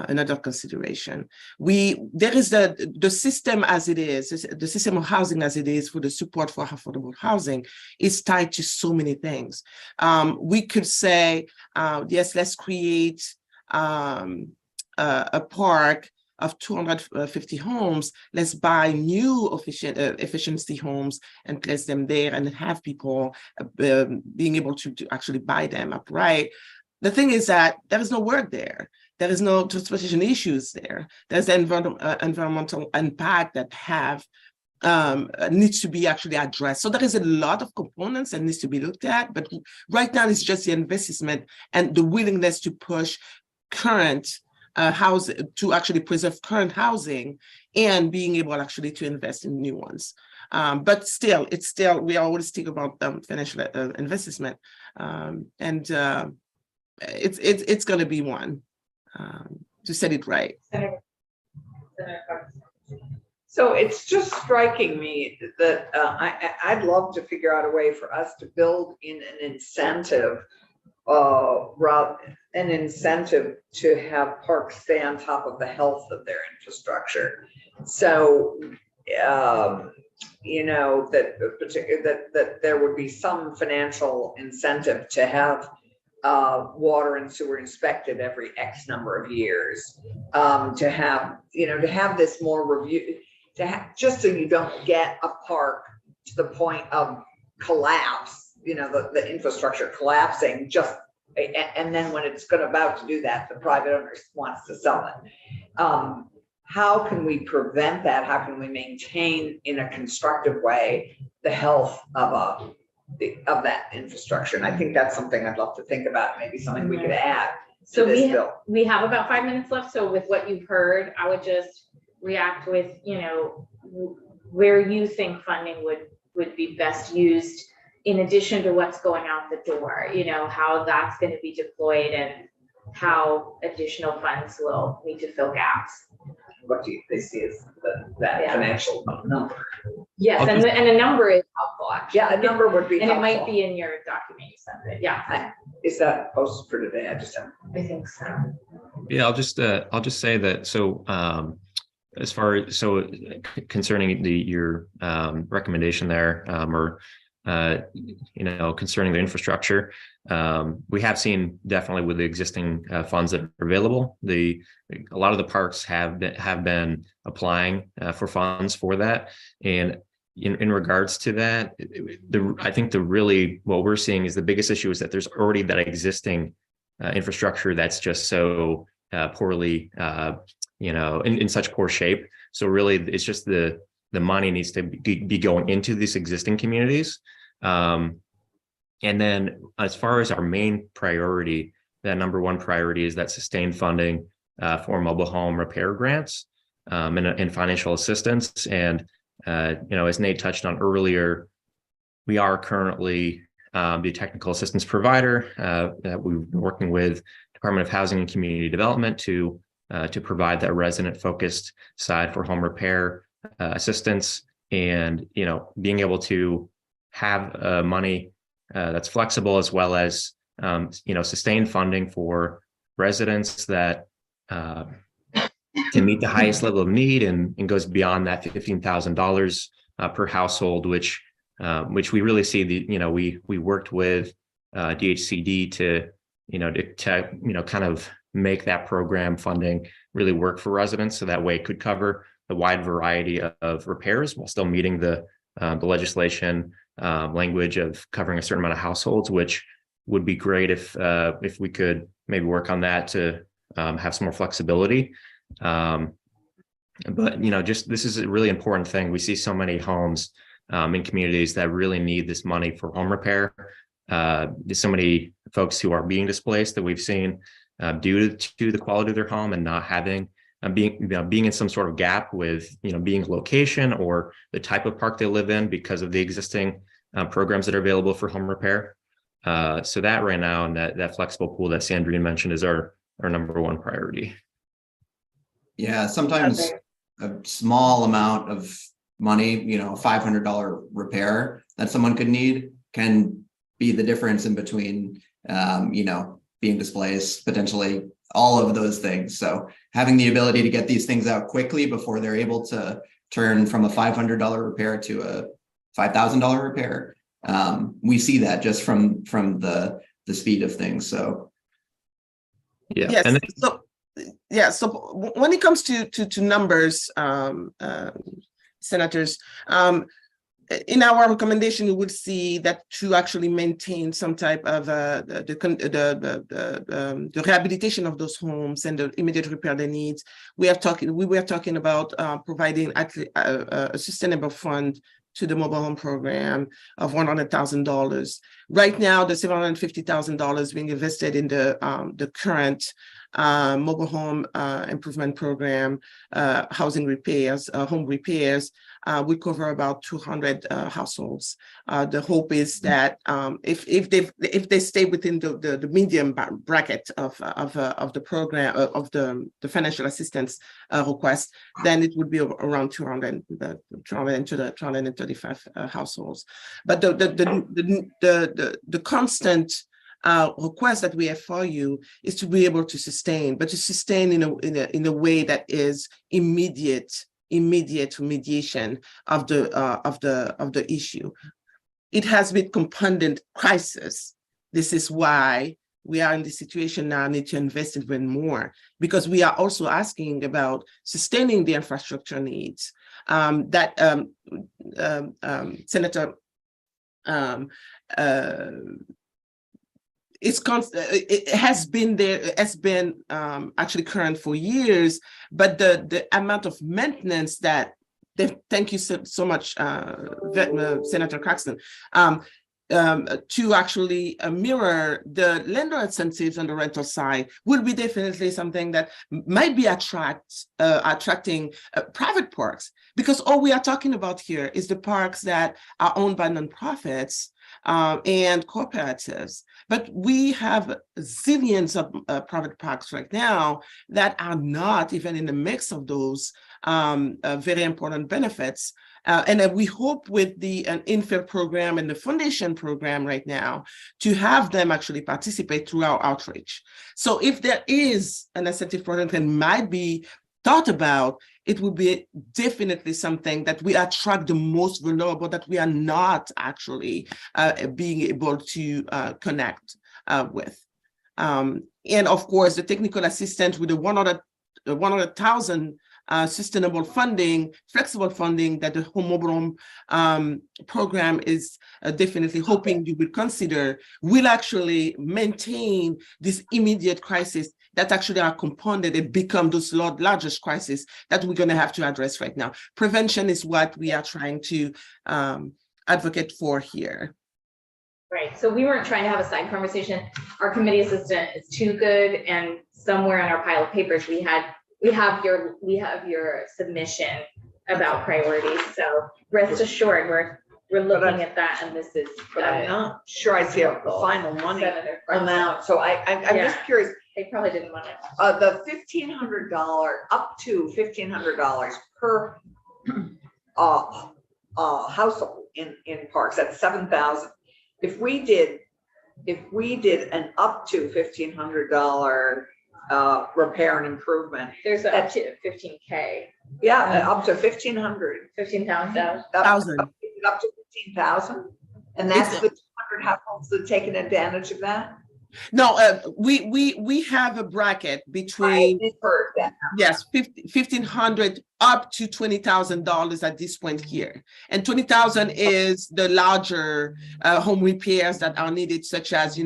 another consideration. There is the system as it is, the system of housing as it is for the support for affordable housing is tied to so many things. We could say, yes, let's create a park of 250 homes. Let's buy new efficiency homes and place them there and have people being able to actually buy them upright. The thing is that there is no work there. There is no transportation issues there. There's the environmental impact that needs to be actually addressed. So there is a lot of components that needs to be looked at, but right now it's just the investment and the willingness to push current housing, to actually preserve current housing and being able actually to invest in new ones. But still, we always think about financial investment, and it's going to be one. To set it right. So it's just striking me that I'd love to figure out a way for us to build in an incentive to have parks stay on top of the health of their infrastructure. So that there would be some financial incentive to have water and sewer inspected every X number of years, to have this more review, just so you don't get a park to the point of collapse, the infrastructure collapsing and then when it's about to do that, the private owner wants to sell it. How can we prevent that? How can we maintain in a constructive way the health of that infrastructure? And I think that's something I'd love to think about, maybe something we could add to this bill. We have about 5 minutes left. So with what you've heard, I would just react with, where you think funding would be best used in addition to what's going out the door, how that's going to be deployed and how additional funds will need to fill gaps. What do they see as that financial number? Yes, and a number is helpful, actually. Yeah, a number would be and helpful. It might be in your document you sent it. Yeah. Is that posted for today? I think so. Yeah, I'll just say that. So concerning your recommendation there, concerning the infrastructure, we have seen definitely with the existing funds that are available, a lot of the parks have been applying for funds for that. And in regards to that, I think what we're seeing is the biggest issue is that there's already that existing infrastructure that's just so poorly, in such poor shape. So really, it's just the money needs to be going into these existing communities. And then as far as our main priority, that number one priority is that sustained funding for mobile home repair grants and financial assistance. And, as Nate touched on earlier, we are currently the technical assistance provider that we've been working with Department of Housing and Community Development to provide that resident-focused side for home repair assistance, and being able to have money that's flexible, as well as sustained funding for residents that can meet the highest level of need and goes beyond that $15,000 per household, which we really see we worked with DHCD to kind of make that program funding really work for residents, so that way it could cover the wide variety of repairs while still meeting the legislation language of covering a certain amount of households, which would be great if we could maybe work on that to have some more flexibility. But just this is a really important thing. We see so many homes in communities that really need this money for home repair. There's so many folks who are being displaced that we've seen due to the quality of their home and not having being in some sort of gap with being location or the type of park they live in because of the existing programs that are available for home repair. So that right now, and that flexible pool that Sandrine mentioned is our number one priority. Yeah, sometimes a small amount of money, $500 repair that someone could need can be the difference in between, being displaced, potentially all of those things. So having the ability to get these things out quickly before they're able to turn from a $500 repair to a $5,000 repair, we see that just from the speed of things. So yeah. Yes. And So when it comes to numbers, senators, in our recommendation, you would see that to actually maintain some type of the rehabilitation of those homes and the immediate repair they need, we were talking about providing a sustainable fund to the mobile home program of $100,000. Right now, the $750,000 being invested in the current mobile home improvement program, housing repairs, home repairs, we cover about 200 households. The hope is that if they stay within the medium bracket of the program of the financial assistance request, then it would be around 235 households. But the constant request that we have for you is to be able to sustain, but to sustain in a way that is immediate remediation of the issue. It has been compounded crisis. This is why we are in this situation now, need to invest even more, because we are also asking about sustaining the infrastructure needs that Senator it has been there, has been actually current for years, but the amount of maintenance that, thank you so much, Senator Craxton, to actually mirror the lender incentives on the rental side will be definitely something that might be attracting private parks, because all we are talking about here is the parks that are owned by nonprofits and cooperatives. But we have zillions of private parks right now that are not even in the mix of those very important benefits. And we hope with the infill program and the foundation program right now to have them actually participate through our outreach. So if there is an incentive program that might be thought about, it would be definitely something that we attract the most vulnerable that we are not actually being able to connect with. And of course, the technical assistance with the 100,000 sustainable funding, flexible funding that the mobile home program is definitely hoping you will consider will actually maintain this immediate crisis that actually are compounded and become those largest crises that we're going to have to address right now. Prevention is what we are trying to advocate for here. Right, so we weren't trying to have a side conversation. Our committee assistant is too good, and somewhere in our pile of papers, we have your submission about priorities. So rest assured, we're looking at that, and this is. But I'm not sure I see a final money Senator amount, so I'm just curious, They probably didn't want it. the $1,500, up to $1,500 per household in parks, that's 7,000. If we did an up to $1,500 repair and improvement, There's up to 15K, yeah, up to 1,500. 15,000. Thousand. Up to 15,000, and that's the 200 households that taken advantage of that. No, we have a bracket between I heard that. yes, 1,500 up to $20,000 at this point here, and 20,000 is the larger home repairs that are needed, such as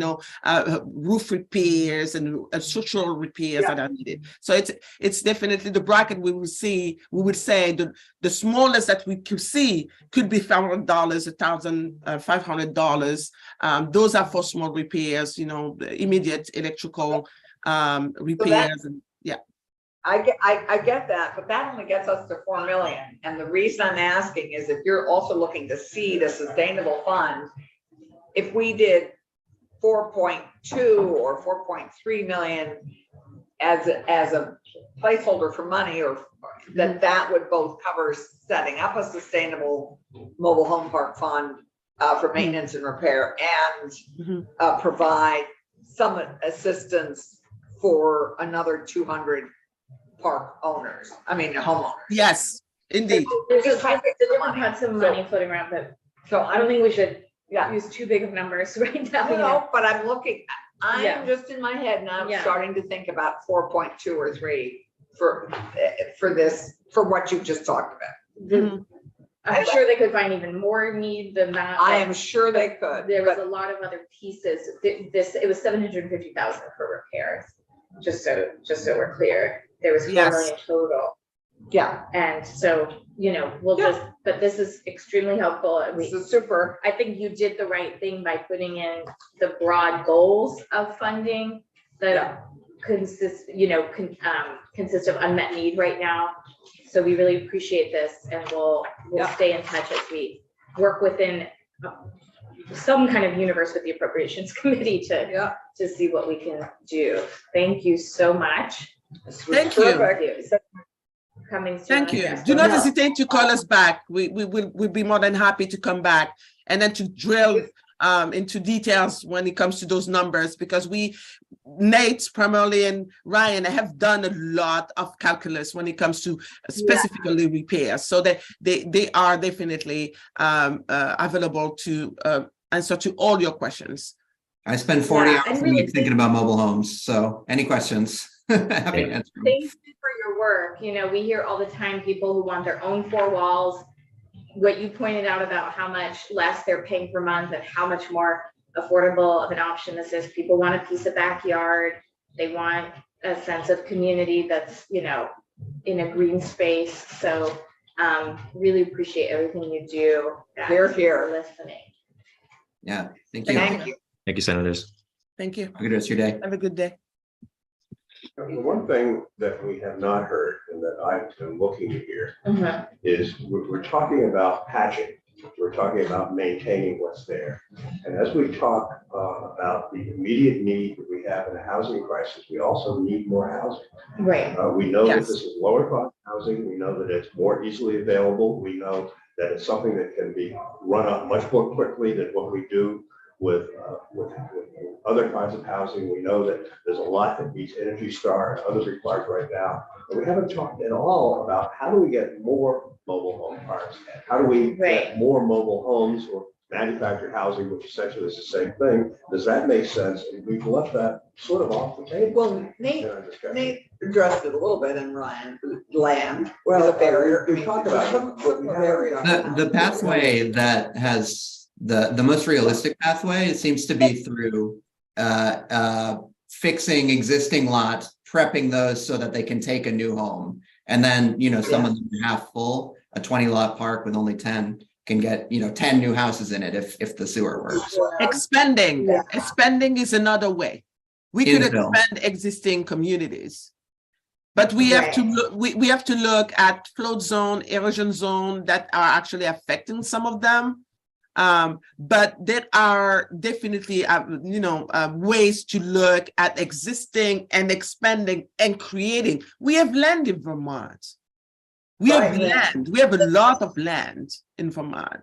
roof repairs and structural repairs that are needed. So it's definitely the bracket we will see. We would say the smallest that we could see could be $500, $1,500. Those are for small repairs, immediate electrical repairs, and yeah. I get that, but that only gets us to 4 million. And the reason I'm asking is if you're also looking to seed a sustainable fund, if we did 4.2 or 4.3 million as a placeholder for money, or that would both cover setting up a sustainable mobile home park fund for maintenance and repair, and provide some assistance for another 200 park owners, homeowners. Yes, indeed. There's just had some money floating around, but So I don't think we should Yeah. use too big of numbers right now. No, but I'm looking, I'm Yeah. just in my head now, Yeah. starting to think about 4.2 or 3 for this, for what you've just talked about. I'm sure they could find even more need than that. I but am sure they could. There was but a lot of other pieces. It was 750,000 for repairs. Just so we're clear, there was 4 Yes. million total. Yeah, And so, we'll but this is extremely helpful. And this is super. I think you did the right thing by putting in the broad goals of funding that consist of unmet need right now. So we really appreciate this, and we'll stay in touch as we work within some kind of universe with the appropriations committee to see what we can do. Thank you so much. Thank you. Coming soon. Thank you. Do not hesitate to call us back. We'll be more than happy to come back and then to drill into details when it comes to those numbers, because Nate primarily and Ryan have done a lot of calculus when it comes to specifically repairs. So that they are definitely available to answer to all your questions. I spend 40 hours a really week thinking about mobile homes. So any questions? Happy to answer them. Thank you for your work. We hear all the time people who want their own 4 walls. What you pointed out about how much less they're paying per month and how much more affordable of an option this is. People want a piece of backyard. They want a sense of community that's, in a green space. So really appreciate everything you do. We're here. Listening. Yeah, thank you. Thank you. Thank you, Senators. Thank you. Have a good rest of your day. Have a good day. The one thing that we have not heard and that I've been looking to hear is we're talking about patching. We're talking about maintaining what's there. And as we talk about the immediate need that we have in a housing crisis, we also need more housing. Right. We know Yes. that this is lower cost housing. We know that it's more easily available. We know that it's something that can be run up much more quickly than what we do with other kinds of housing. We know that there's a lot that meets Energy Star and others required right now. But we haven't talked at all about how do we get more mobile home parks? How do we get more mobile homes or manufactured housing, which essentially is the same thing? Does that make sense? And we've left that sort of off the table. Well, Nate, in our discussion. addressed it a little bit in Ryan, land. Well, is a barrier. we talked about it, but we haven't- The pathway that has the most realistic pathway, it seems to be through fixing existing lots, prepping those so that they can take a new home. And then, some of them are half full, a 20 lot park with only 10 can get, 10 new houses in it if the sewer works. Expanding, Yeah. expanding is another way. We could Infill. expand existing communities. But we have to look, we have to look at flood zone, erosion zone that are actually affecting some of them. But there are definitely, ways to look at existing and expanding and creating. We have land in Vermont. We have land. We have a lot of land in Vermont.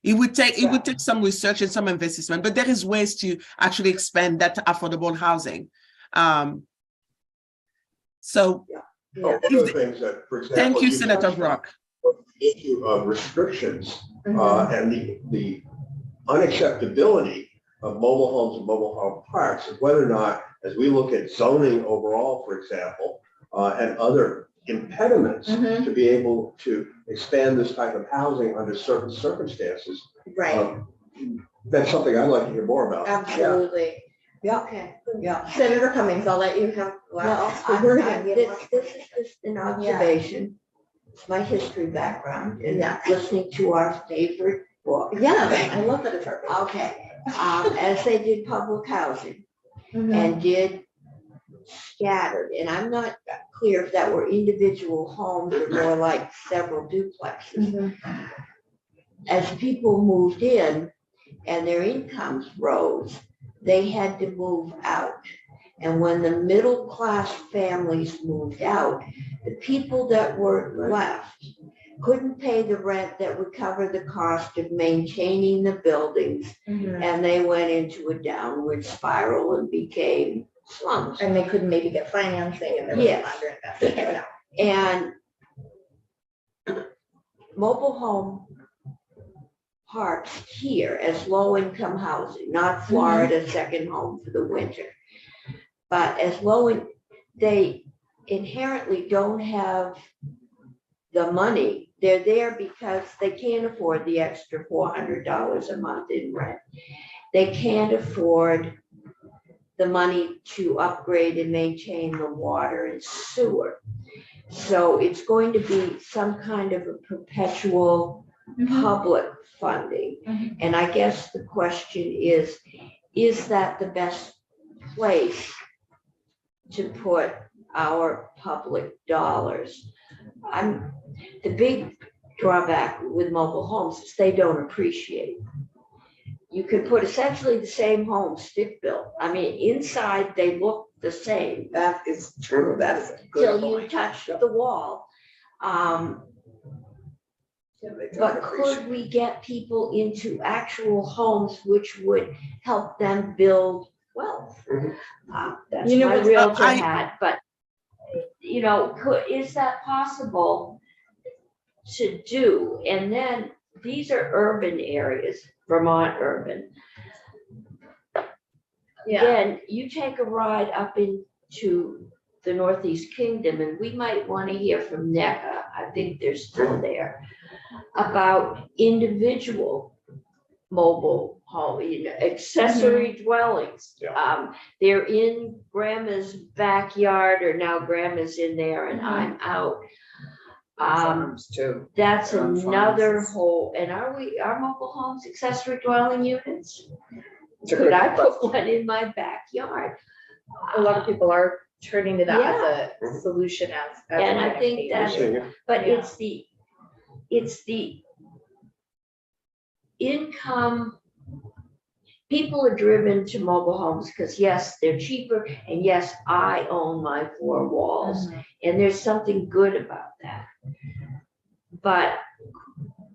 It would take some research and some investment, but there is ways to actually expand that affordable housing. So One of the things that, for example. thank you, Senator touched on Brock. the issue of restrictions Mhm. and the unacceptability of mobile homes and mobile home parks, and whether or not, as we look at zoning overall, for example, and other impediments Mhm. to be able to expand this type of housing under certain circumstances. Right, That's something I'd like to hear more about. absolutely. Yeah, Okay. yeah. Senator Cummings, I'll let you have Well, last word. this is just an observation. It's my history background and Yeah. listening to our favorite book. Yeah, I love that it's our. Okay, as they did public housing Mhm. and did scattered, and I'm not clear if that were individual homes or more like several duplexes. Mhm. As people moved in and their incomes rose, they had to move out. And when the middle class families moved out, the people that were left couldn't pay the rent that would cover the cost of maintaining the buildings, Mhm. and they went into a downward spiral and became slums. And they couldn't maybe get financing and there was a Yes. underinvestment. And mobile home parks here as low-income housing, not Florida second home for the winter. But as they inherently don't have the money. They're there because they can't afford the extra $400 a month in rent. They can't afford the money to upgrade and maintain the water and sewer. So it's going to be some kind of a perpetual public funding. Mhm. And I guess the question is that the best place to put our public dollars? The big drawback with mobile homes is they don't appreciate. You can put essentially the same home stick built. I mean, inside they look the same That is true. That is a good till point. you touch the wall. Yeah, they don't But appreciate could we get people into actual homes which would help them build wealth? Mhm. That's You know my what, realtor I- hat, but is that possible to do? And then these are urban areas, Vermont urban. Yeah, Then you take a ride up into the Northeast Kingdom, and we might want to hear from NECA, I think they're still there, about individual mobile home, accessory dwellings. Yeah. They're in grandma's backyard, or now grandma's in there and I'm out. farms too. That's They're on another farms. whole, and are mobile homes accessory dwelling units? It's a Could good I put question. one in my backyard? a lot of people are turning to that as a Mhm. solution as. And I a think way. I'm that's- seeing it. But Yeah. it's the income. People are driven to mobile homes because yes, they're cheaper, and yes, I own my four walls, and there's something good about that. But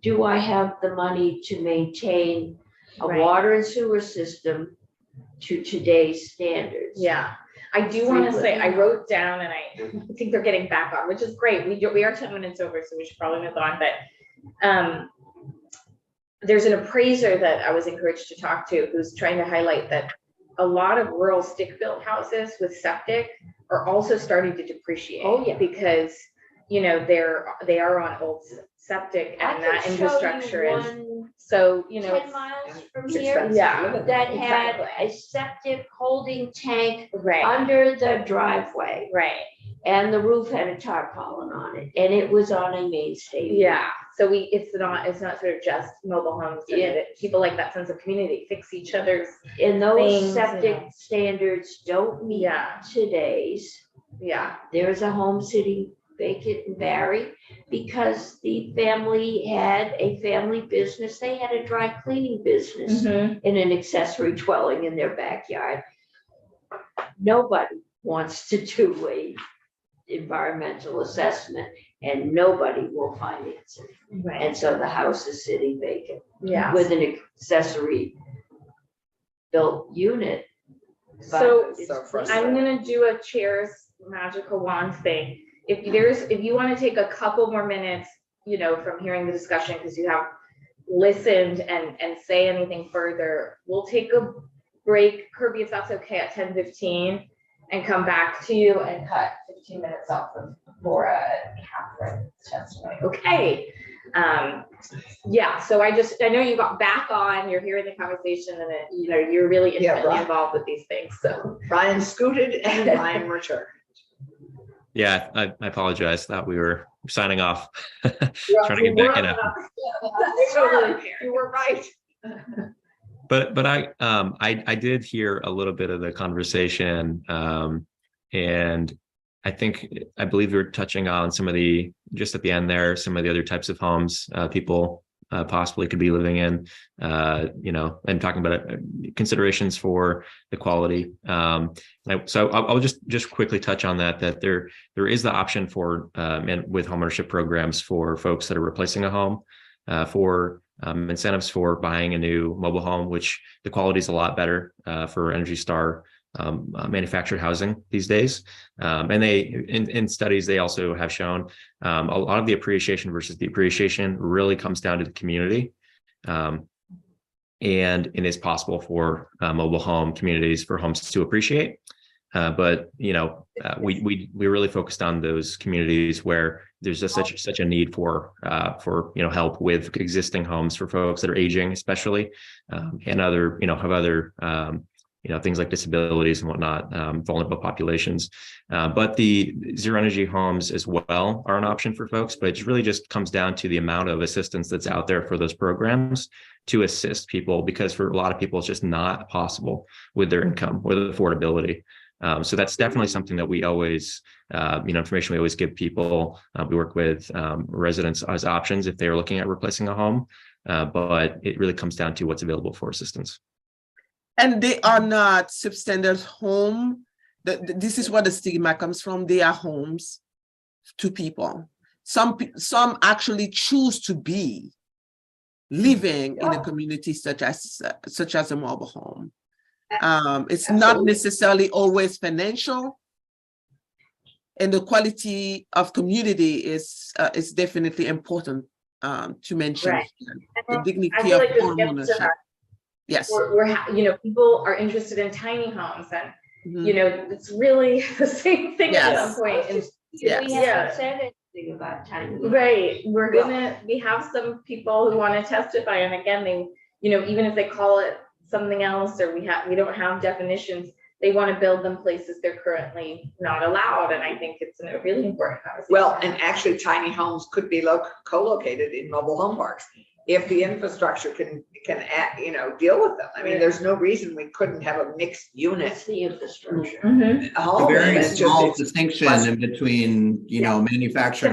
do I have the money to maintain a Right. water and sewer system to today's standards? Yeah, I do want to say, I wrote down, and I think they're getting back on, which is great. We are 10 minutes over, so we should probably move on, but there's an appraiser that I was encouraged to talk to who's trying to highlight that a lot of rural stick-built houses with septic are also starting to depreciate. Oh, yeah. Because, you know, they are on old septic I and can that show infrastructure you is, one so, you know, 10 it's, miles from It's here expensive. yeah, that had exactly. a septic holding tank right, under the driveway, right. and the roof had a tarpaulin on it, and it was on a main stage. Yeah, so it's not sort of just mobile homes, and Yeah. people like that sense of community, fix each other's, And those Things, you septic know. standards don't meet yeah, today's. yeah, There's a home sitting vacant in Barry because the family had a family business. They had a dry cleaning business Mhm. in an accessory dwelling in their backyard. Nobody wants to do a environmental assessment, and nobody will finance it. right, And so the house is sitting vacant yeah. with an accessory built unit. but So it's So clean. frustrating. I'm gonna do a chair's magical wand thing. If you wanna take a couple more minutes, you know, from hearing the discussion, because you have listened and say anything further, we'll take a break, Kirby, if that's okay, at 10:15, and come back to you and cut 15 minutes off of Laura and Catherine's testimony. Okay. Yeah, so I know you got back on, you're hearing the conversation, and you know, you're really Yeah, intimately right. involved with these things, so. Ryan scooted and Ryan returned. Yeah, I apologize. Thought we were signing off. Trying to get back in. You were right. But I did hear a little bit of the conversation, and I believe we were touching on some of the, just at the end there, some of the other types of homes people possibly could be living in, you know, and talking about considerations for the quality. So I'll just quickly touch on that there is the option for and with homeownership programs for folks that are replacing a home, for incentives for buying a new mobile home, which the quality is a lot better for Energy Star manufactured housing these days. And in studies, they also have shown a lot of the appreciation versus depreciation really comes down to the community. And it is possible for mobile home communities for homes to appreciate. But you know, we really focused on those communities where there's just such a need for you know, help with existing homes for folks that are aging, especially, and other, you know, have other you know, things like disabilities and whatnot, vulnerable populations. But the zero energy homes as well are an option for folks, but it really just comes down to the amount of assistance that's out there for those programs to assist people, because for a lot of people, it's just not possible with their income, with affordability. So that's definitely something that we always, you know, information we always give people. We work with residents as options if they're looking at replacing a home, but it really comes down to what's available for assistance. And they are not substandard home. This is where the stigma comes from. They are homes to people. Some actually choose to be living in a community such as a mobile home. It's not necessarily always financial, and the quality of community is definitely important to mention. Right. The I dignity feel of like this home gets to ownership. Yes. you know, people are interested in tiny homes, and Mhm. you know, it's really the same thing at Yes. some point. And Yes. We haven't said anything about tiny. right, we have some people who want to testify, and again, they, you know, even if they call it something else, or we don't have definitions, they want to build them places they're currently not allowed, and I think it's a really important conversation. Well, and actually tiny homes could be co-located in mobile home parks if the infrastructure can you know, deal with them. I mean, there's no reason we couldn't have a mixed unit It's the infrastructure. Mhm. A home. very It's just- small it's- distinction in between, you know, manufactured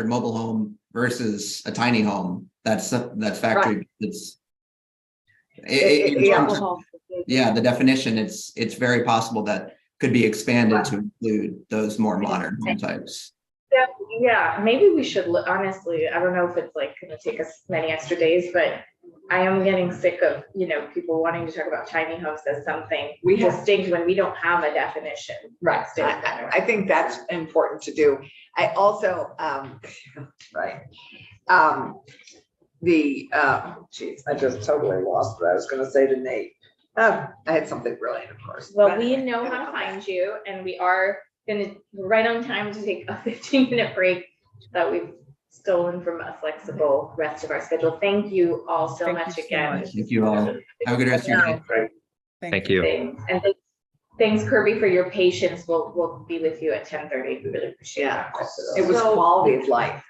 mobile home versus a tiny home. That's factory. It's in Yeah. terms of, yeah, the definition, it's very possible that could be expanded to include those more modern home types. Yeah, maybe we should honestly, I don't know if it's like gonna take us many extra days, but I am getting sick of, you know, people wanting to talk about tiny homes as something distinct when we don't have a definition. Right, I think that's important to do. I also, right. Geez, I just totally lost what I was gonna say to Nate. Oh, I had something brilliant, of course. Well, but- we know how to find you, and we are gonna right on time to take a 15-minute break that we've stolen from a flexible rest of our schedule. Thank you all so Thank you much so again. much. Thank you all. Have a good rest of your day. Thank you. And thanks Kirby for your patience. We'll be with you at 10:30. We really appreciate Yeah. it. It was So- quality of life.